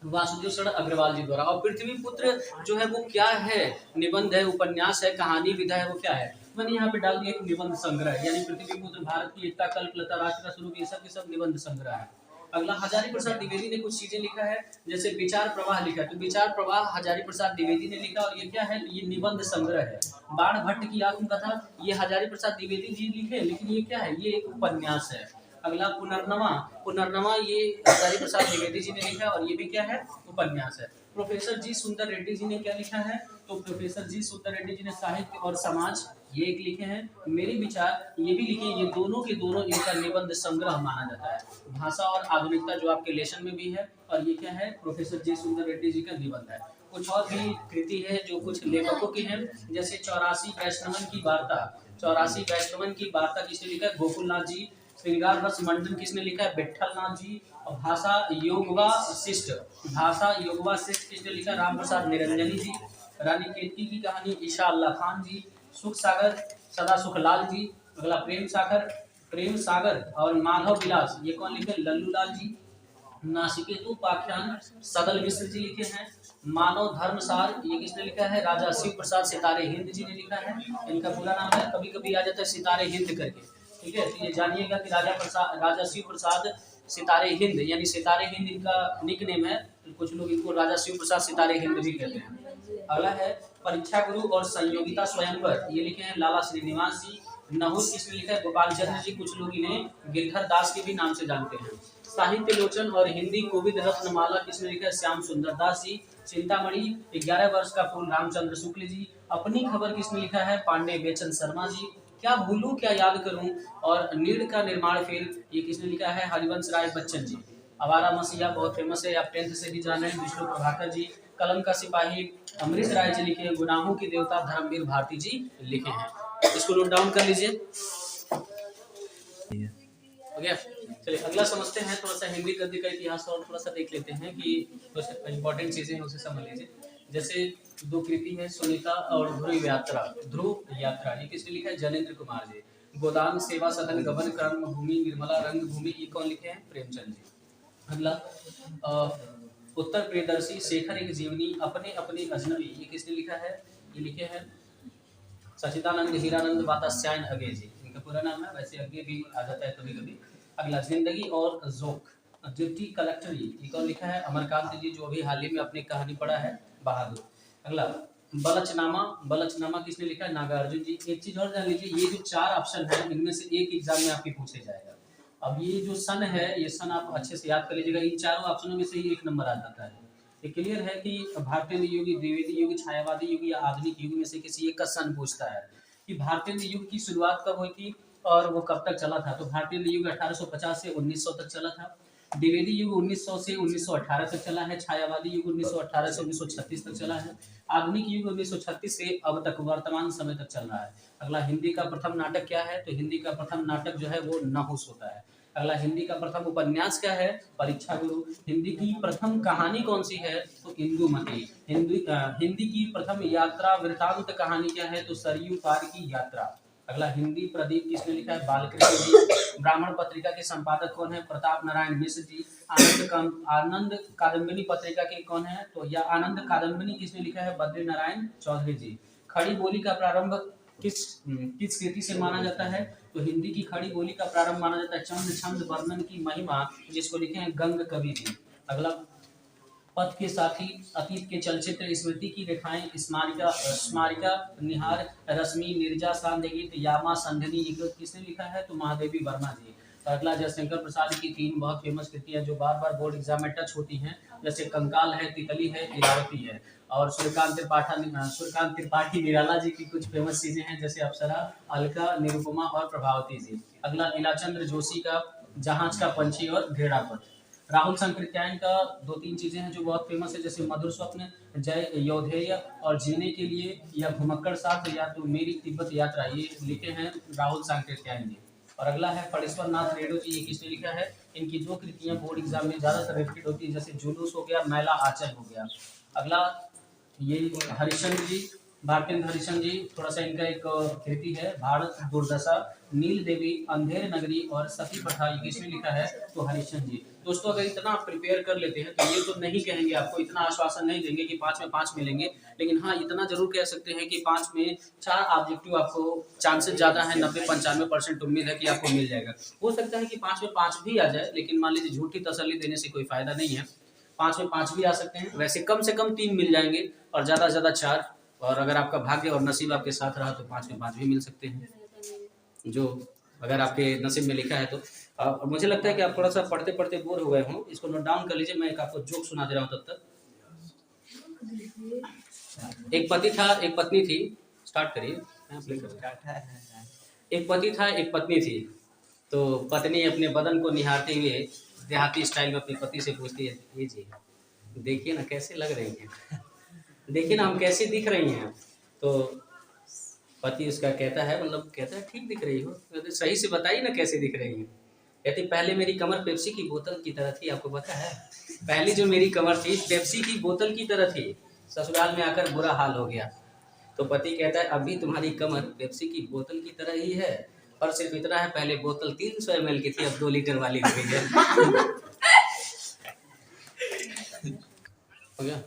वासुदेव शरण अग्रवाल जी द्वारा। और पृथ्वी पुत्र जो है वो क्या है, निबंध है, उपन्यास है, कहानी, विधा है, वो क्या है? मैंने यहाँ पे डाल दिया एक निबंध संग्रह, यानी पृथ्वी पुत्र भारत की एकता कल्पलता राष्ट्र का स्वरूप, ये सब के सब निबंध संग्रह है। अगला हजारी प्रसाद द्विवेदी ने कुछ चीजें लिखा है, जैसे विचार प्रवाह लिखा है, तो विचार प्रवाह हजारी प्रसाद द्विवेदी ने लिखा, और ये क्या है, ये निबंध संग्रह है। बाण भट्ट की आत्मकथा, ये हजारी प्रसाद द्विवेदी जी लिखे, लेकिन ये क्या है, ये एक उपन्यास है। अगला पुनर्नवा ये हजारी प्रसाद द्विवेदी जी ने लिखा, और ये भी क्या है, उपन्यास है। प्रोफेसर जी सुंदर रेड्डी जी ने क्या लिखा है, तो प्रोफेसर जी सुंदर रेड्डी जी ने साहित्य और समाज ये एक लिखे हैं। मेरे विचार ये भी लिखे, ये दोनों के दोनों इनका निबंध संग्रह माना जाता है। भाषा और आधुनिकता जो आपके लेसन में भी है, और ये क्या है, प्रोफेसर जी सुंदर रेड्डी जी का निबंध है। कुछ और भी कृति है जो कुछ लेखकों की है, जैसे 84 वैष्णवन की वार्ता, 84 वैष्णवन की वार्ता किसने लिखा है, गोकुलनाथ जी। श्रृंगार रस मंडन किसने लिखा है, विट्ठलनाथ जी। और भाषा योगवा शिष्ट किसने लिखा, राम प्रसाद निरंजनी जी। रानी केतकी की कहानी ईशा अल्लाह खान जी। सुख सागर सदा सुखलाल जी। अगला प्रेम सागर और माधव विलास, ये कौन लिखे, लल्लू लाल जी। नासिकेतु पाख्यान सदल मिश्र जी लिखे हैं। मानव धर्मसार, ये किसने लिखा है, राजा शिव प्रसाद सितारे हिंद जी ने लिखा है। इनका पूरा नाम है, कभी कभी आ जाता है सितारे हिंद करके, ठीक है। तो ये जानिएगा कि राजा शिव प्रसाद सितारे हिंद, यानी सितारे हिंद इनका निक नेम है, कुछ लोग इनको राजा शिव प्रसाद सितारे हिंद भी कहते हैं। अगला है परीक्षा गुरु और संयोगिता स्वयंवर, ये लिखे हैं लाला श्रीनिवास जी। नहुस इसमें लिखा है गोपाल चंद्र जी, कुछ लोग इन्हें गिरधर दास के भी नाम से जानते हैं। साहित्य लोचन और हिंदी कोविद रत्नमाला किसने लिखा है, श्याम सुंदर दास जी। चिंतामणि 11 वर्ष का फूल रामचंद्र शुक्ल जी। अपनी खबर किसने लिखा है, पांडे बेचन शर्मा जी। क्या भूलूं क्या याद करूं और नीड़ का निर्माण फिर, ये किसने लिखा है, हरिवंश राय बच्चन जी। आवारा मसीहा बहुत फेमस है, आप 10th से भी जान रहे हैं, विष्णु प्रभाकर जी। कलम का सिपाही अमृत राय जी लिखे हैं। गुनाहों के देवता धर्मवीर भारती जी लिखे हैं। इसको नोट डाउन कर लीजिए, हो गया। चलिए अगला समझते हैं, थोड़ा सा हिंदी गद्य का इतिहास और थोड़ा सा देख लेते हैं कि कुछ इंपॉर्टेंट चीजें हैं उसे समझ लीजिए। जैसे दो कृति है, सुनीता और ध्रुव यात्रा। ध्रुव यात्रा ये किसने लिखा है, जनेंद्र कुमार जी। गोदान सेवा सदन गबन कर्म भूमि निर्मला रंग भूमि, ये कौन लिखे हैं, प्रेमचंद जी। अगला उत्तर प्रियदर्शी शेखर एक जीवनी अपने अपने अजनबी, ये किसने लिखा है, ये लिखे हैं सचिदानंद हीरानंद वातास्यायन अगे जी, इनका पूरा नाम है, वैसे अगे भी आ जाता है कभी कभी। अगला जिंदगी और जोक ड्यूटी कलेक्टरी, ये कौन लिखा है, अमरकांत जी, जो अभी हाल ही में अपनी कहानी पढ़ा है बहादुर। अगला बलचनामा, बलचनामा किसने लिखा है, नागार्जुन जी। एक चीज और जान लीजिए, ये जो 4 ऑप्शन है इनमें से एक एग्जाम में आपके पूछे जाएगा। अब ये जो सन है, ये सन आप अच्छे से याद कर लीजिएगा, इन चारों ऑप्शनों में से ही 1 नंबर आ जाता है। ये क्लियर है कि भारतीय युग, द्विवेदी युग, छायावादी युग या आधुनिक युग में से किसी एक का सन पूछता है कि भारतीय युग की शुरुआत कब हुई थी और वो कब तक चला था। तो भारतीय युग 1850 से 1900 तक चला था। द्विवेदी युग 1900 से 1918 तक चला है। छायावादी युग 1918 से 1936 तक चला है। आधुनिक युग 1936 से अब तक वर्तमान समय तक चल रहा है। अगला हिंदी का प्रथम नाटक क्या है, तो हिंदी का प्रथम नाटक जो है वो नहुस होता है। अगला हिंदी का प्रथम उपन्यास क्या है, परीक्षा गुरु। हिंदी की प्रथम कहानी कौन सी है, तो इंदुमती। हिंदी की प्रथम यात्रा वृतांत कहानी क्या है, तो सरयू पार की यात्रा। अगला हिंदी प्रदीप किसने लिखा है, बालकृष्ण जी। ब्राह्मण पत्रिका के संपादक कौन है, प्रताप नारायण मिश्र जी। आनंद कादम्बिनी पत्रिका के कौन है, तो या आनंद कादम्बिनी किसने लिखा है, बद्री नारायण चौधरी जी। खड़ी बोली का प्रारंभ किस कृति से माना जाता है, तो हिंदी की खड़ी बोली का प्रारंभ माना जाता है चंद छंद वर्णन की महिमा, जिसको लिखे हैं गंग कवि जी। अगला पथ के साथी, अतीत के चलचित्र, स्मृति की रेखाएं, स्मारिका निहार, रश्मि, निर्जा, सांध्य गीत, यामा, संधनी, किसने लिखा है, तो महादेवी वर्मा जी। अगला जयशंकर प्रसाद की 3 बहुत फेमस कृतियां जो बार बार बोर्ड एग्जाम में टच होती हैं, जैसे कंकाल है, तितली है, इरावती है। और सूर्यकांत त्रिपाठी निराला जी की कुछ फेमस चीजें हैं, जैसे अप्सरा, अलका, निरुपमा और प्रभावती जी। अगला नीलाचंद्र जोशी का जहाज का पंछी और घेड़ापथ। राहुल संकृत्यायन का 2-3 चीजें हैं जो बहुत फेमस है, जैसे मधुर स्वप्न, जय योधेय और जीने के लिए, या घुमक्कड़ साथ, या तो मेरी तिब्बत यात्रा, ये लिखे हैं राहुल संकृत्यायन जी। और अगला है फणीश्वर नाथ रेणु जी, ये किसने लिखा है, इनकी 2 कृतियां बोर्ड एग्जाम में ज्यादातर रिपीट होती है, जैसे जुलूस हो गया, मैला आंचल हो गया। अगला ये हरिश्चंद्र जी, भारतेंद्र हरिश्चंद्र जी, थोड़ा सा इनका एक कृति है भारत दुर्दशा, नील देवी, अंधेर नगरी और सती प्रथा, ये किसने लिखा है, तो हरिश्चंद्र जी। दोस्तों अगर इतना आप प्रिपेयर कर लेते हैं तो ये तो नहीं कहेंगे, आपको इतना आश्वासन नहीं देंगे कि 5 में 5 मिलेंगे, लेकिन हाँ इतना जरूर कह सकते हैं कि 5 में 4 ऑब्जेक्टिव आपको चांसेस ज्यादा है, 90-95% उम्मीद है कि आपको मिल जाएगा। हो सकता है कि 5 में 5 भी आ जाए, लेकिन मान लीजिए झूठी तसल्ली देने से कोई फायदा नहीं है। 5 में 5 भी आ सकते हैं, वैसे कम से कम 3 मिल जाएंगे और ज्यादा से ज्यादा 4, और अगर आपका भाग्य और नसीब आपके साथ रहा तो 5 में 5 भी मिल सकते हैं, जो अगर आपके नसीब में लिखा है तो। मुझे लगता है कि आप थोड़ा सा पढ़ते पढ़ते बोर हो गए हों, इसको नोट डाउन कर लीजिए, मैं एक आपको जोक सुना दे रहा हूँ तब तक। एक पति था, एक पत्नी थी, स्टार्ट करिए। एक पति था, एक पत्नी थी, तो पत्नी अपने बदन को निहारते हुए देहाती स्टाइल में अपने पति से पूछती है, ये जी देखिए ना कैसे लग रही हैं, देखिए ना हम कैसे दिख रही हैं। तो पति उसका कहता है, मतलब कहता है ठीक दिख रही हो, तो सही से बताइए ना कैसे दिख रही हैं। कहती पहले मेरी कमर पेप्सी की बोतल की तरह थी, आपको पता है, पहले जो मेरी कमर थी पेप्सी की बोतल की तरह थी, ससुराल में आकर बुरा हाल हो गया। तो पति कहता है अभी तुम्हारी कमर पेप्सी की बोतल की तरह ही है, पर सिर्फ इतना है पहले बोतल 300 ml की थी, अब 2 लीटर वाली हो गई है। हो गया।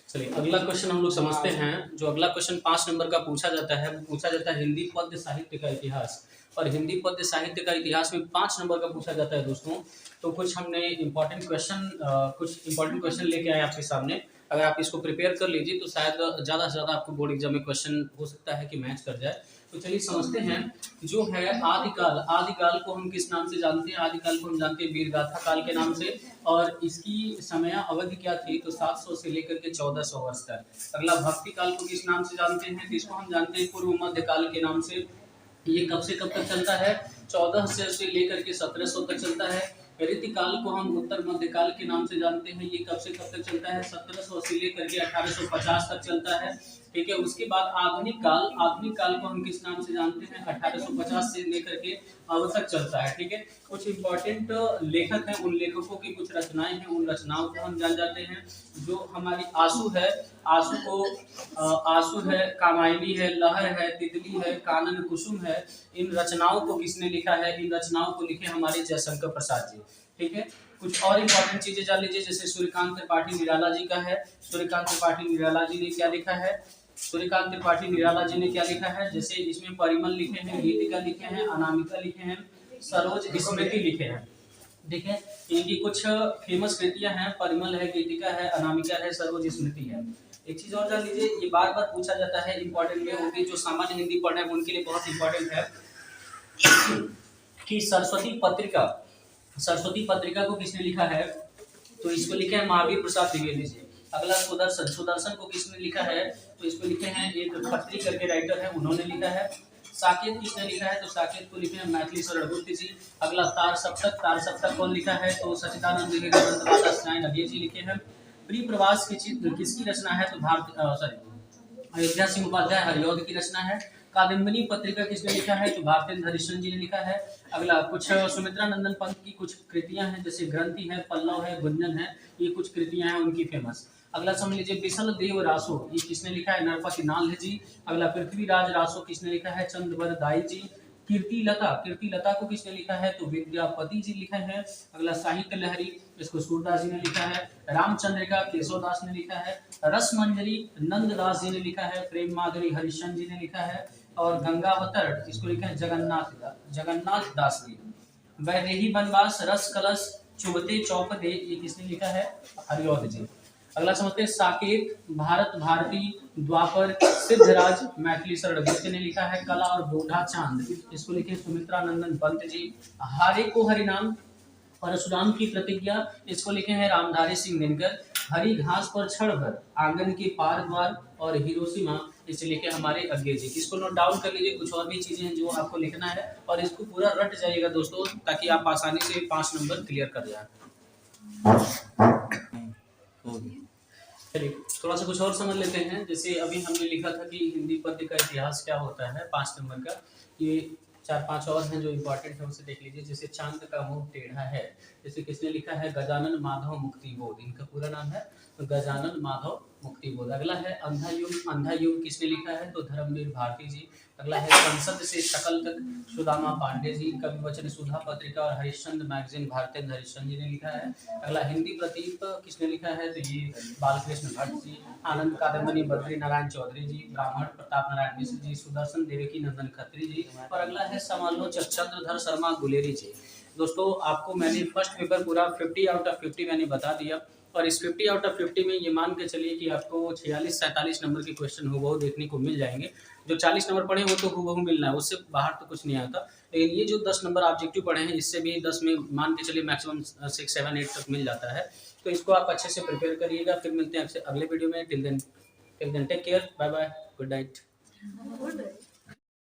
चलिए अगला क्वेश्चन हम लोग समझते हैं। जो अगला क्वेश्चन 5 नंबर का पूछा जाता है वो पूछा जाता है हिंदी पद्य साहित्य का इतिहास। और हिंदी पद्य साहित्य का इतिहास में 5 नंबर का पूछा जाता है दोस्तों। तो कुछ हमने कुछ इंपॉर्टेंट क्वेश्चन लेके आए आपके सामने। अगर आप इसको प्रिपेयर कर लीजिए तो शायद ज़्यादा से ज़्यादा आपको बोर्ड एग्जाम में क्वेश्चन हो सकता है कि मैच कर जाए। तो चलिए समझते हैं। जो है आदिकाल, आदिकाल को हम किस नाम से जानते हैं? आदिकाल को हम जानते हैं वीरगाथा काल के नाम से। और इसकी समय अवधि क्या थी? तो 700 से लेकर के 1400 वर्ष तक। अगला भक्ति काल को किस नाम से जानते हैं? तो इसको हम जानते हैं पूर्व मध्य काल के नाम से। ये कब से कब तक चलता है? 1400 से लेकर के 1700 तक चलता है। ऋतु काल को हम उत्तर मध्य काल के नाम से जानते हैं। ये कब से कब तक चलता है? 1700 से लेकर के 1850 तक चलता है। ठीक है। उसके बाद आधुनिक काल, आधुनिक काल को हम किस नाम से जानते हैं? 1850 से लेकर के अब तक चलता है। ठीक है। कुछ इंपॉर्टेंट लेखक हैं, उन लेखकों की कुछ रचनाएं हैं, उन रचनाओं को हम जान जाते हैं। जो हमारी आंसू है, आंसू है, कामायनी है, लहर है, तितली है, कानन कुसुम है। इन रचनाओं को किसने लिखा है? इन रचनाओं को लिखे हमारे जयशंकर प्रसाद जी। ठीक है। कुछ और इंपॉर्टेंट चीजें जान लीजिए, जैसे सूर्यकांत त्रिपाठी निराला जी का है। सूर्यकांत त्रिपाठी निराला जी ने क्या लिखा है? सूर्यकांत त्रिपाठी निराला जी ने क्या लिखा है? जैसे इसमें परिमल लिखे हैं, गीतिका लिखे हैं, अनामिका लिखे हैं, सरोज स्मृति लिखे हैं। ठीक है। इनकी कुछ फेमस कृतियां हैं, परिमल है, गीतिका है, अनामिका है, सरोज स्मृति है। एक चीज और जान लीजिए, ये बार बार पूछा जाता है, इंपॉर्टेंट में होगी, जो सामान्य हिंदी पढ़ रहे हैं उनके लिए बहुत इंपॉर्टेंट है कि सरस्वती पत्रिका को किसने लिखा है? तो इसको लिखे हैं महावीर प्रसाद द्विवेदी जी। अगला सुदर्शन को किसने लिखा है? तो इसको लिखे हैं एक खत्री करके राइटर है, उन्होंने लिखा है। साकेत किसने लिखा है? तो साकेत को लिखे हैं मैथिली शरणगुप्त जी। अगला तार सप्तक कौन लिखा है? तो सच्चिदानंद विवेकानंद जी लिखे हैं। प्रिय प्रवास की चित्र किसकी रचना है? तो अयोध्या सिंह उपाध्याय हरिऔध की रचना है। कादम्बिनी पत्रिका किसने लिखा है? तो भारतेंद्र हरिश्चंद्र जी ने लिखा है। अगला कुछ सुमित्रा नंदन पंत की कुछ कृतियां हैं, जैसे ग्रंथि है, पल्लव है, गुंजन है। ये कुछ कृतियां हैं उनकी फेमस। अगला समझ लीजिए बिसल देव रासो, ये किसने लिखा है? नरपति नाल जी। अगला पृथ्वीराज रासो किसने लिखा है? चंद्रवर दाई जी। कीर्ति लता को किसने लिखा है? तो विद्यापति जी लिखा है। अगला साहित्य लहरी, इसको सूरदास जी ने लिखा है। रामचंद्रिका केशवदास ने लिखा है। रस मंजरी नंददास जी ने लिखा है। प्रेम माधुरी हरिश्चंद्र जी ने लिखा है। और गंगावतर इसको लिखा है जगन्नाथ दास जी। वैदेही बनवास रस कलश चुबते चौपदे, ये किसने लिखा है? हरिऔध जी। अगला समझते हैं साकेत, भारत भारती, द्वापर, सिद्धराज, मैथिली शरणगुप्त ने लिखा है। कला और बोधा चांद, इसको लिखे सुमित्रा नंदन पंत जी। हारे को हरिनाम, परशुराम की प्रतिज्ञा, इसको लिखे हैं रामधारी सिंह दिनकर। हरी घास पर क्षण भर, आंगन के पार द्वार, और हिरोशिमा, इसे लिखे हमारे अज्ञे जी। इसको नोट डाउन कर लीजिए। कुछ और भी चीजें हैं जो आपको लिखना है, और इसको पूरा रट जाइएगा दोस्तों, ताकि आप आसानी से 5 नंबर क्लियर कर जाए। चलिए थोड़ा सा कुछ और समझ लेते हैं। जैसे अभी हमने लिखा था कि हिंदी पद्य का इतिहास क्या होता है, 5 नंबर का। ये 4-5 और हैं जो इम्पोर्टेंट है, उसे देख लीजिए। जैसे चांद का मुंह टेढ़ा है, जैसे किसने लिखा है? गजानन माधव मुक्तिबोध, इनका पूरा नाम है गजानन माधव मुक्तिबोध। अगला है अंधा युग किसने लिखा है? तो धर्मवीर भारती जी। अगला है संसद से शकल तक, सुदामा पांडे जी। कवि वचन सुधा पत्रिका और हरिश्चंद्र मैगजीन, भारतेंद्र हरिश्चंद्र जी ने लिखा है। अगला हिंदी प्रतीक किसने लिखा है? तो ये बालकृष्ण भट्ट जी। आनंद कादम्बनी बद्री नारायण चौधरी जी। ब्राह्मण प्रताप नारायण मिश्र जी। सुदर्शन देवकी नंदन खत्री जी। और अगला है समालोचक चंद्रधर शर्मा गुलेरी जी। दोस्तों आपको मैंने फर्स्ट पेपर पूरा 50 आउट ऑफ 50 मैंने बता दिया, और इस 50 आउट ऑफ 50 में ये मान के चलिए कि आपको 46-47 नंबर के क्वेश्चन हुबहू देखने को मिल जाएंगे। जो 40 नंबर पढ़े वो तो हुबहू मिलना है, उससे बाहर तो कुछ नहीं आता। लेकिन ये जो 10 नंबर ऑब्जेक्टिव पढ़े हैं, इससे भी 10 में मान के चलिए मैक्सिमम 6, 7, 8 तक मिल जाता है। तो इसको आप अच्छे से प्रिपेयर करिएगा। फिर मिलते हैं आपसे अगले वीडियो में। Till then take care, bye bye, good night.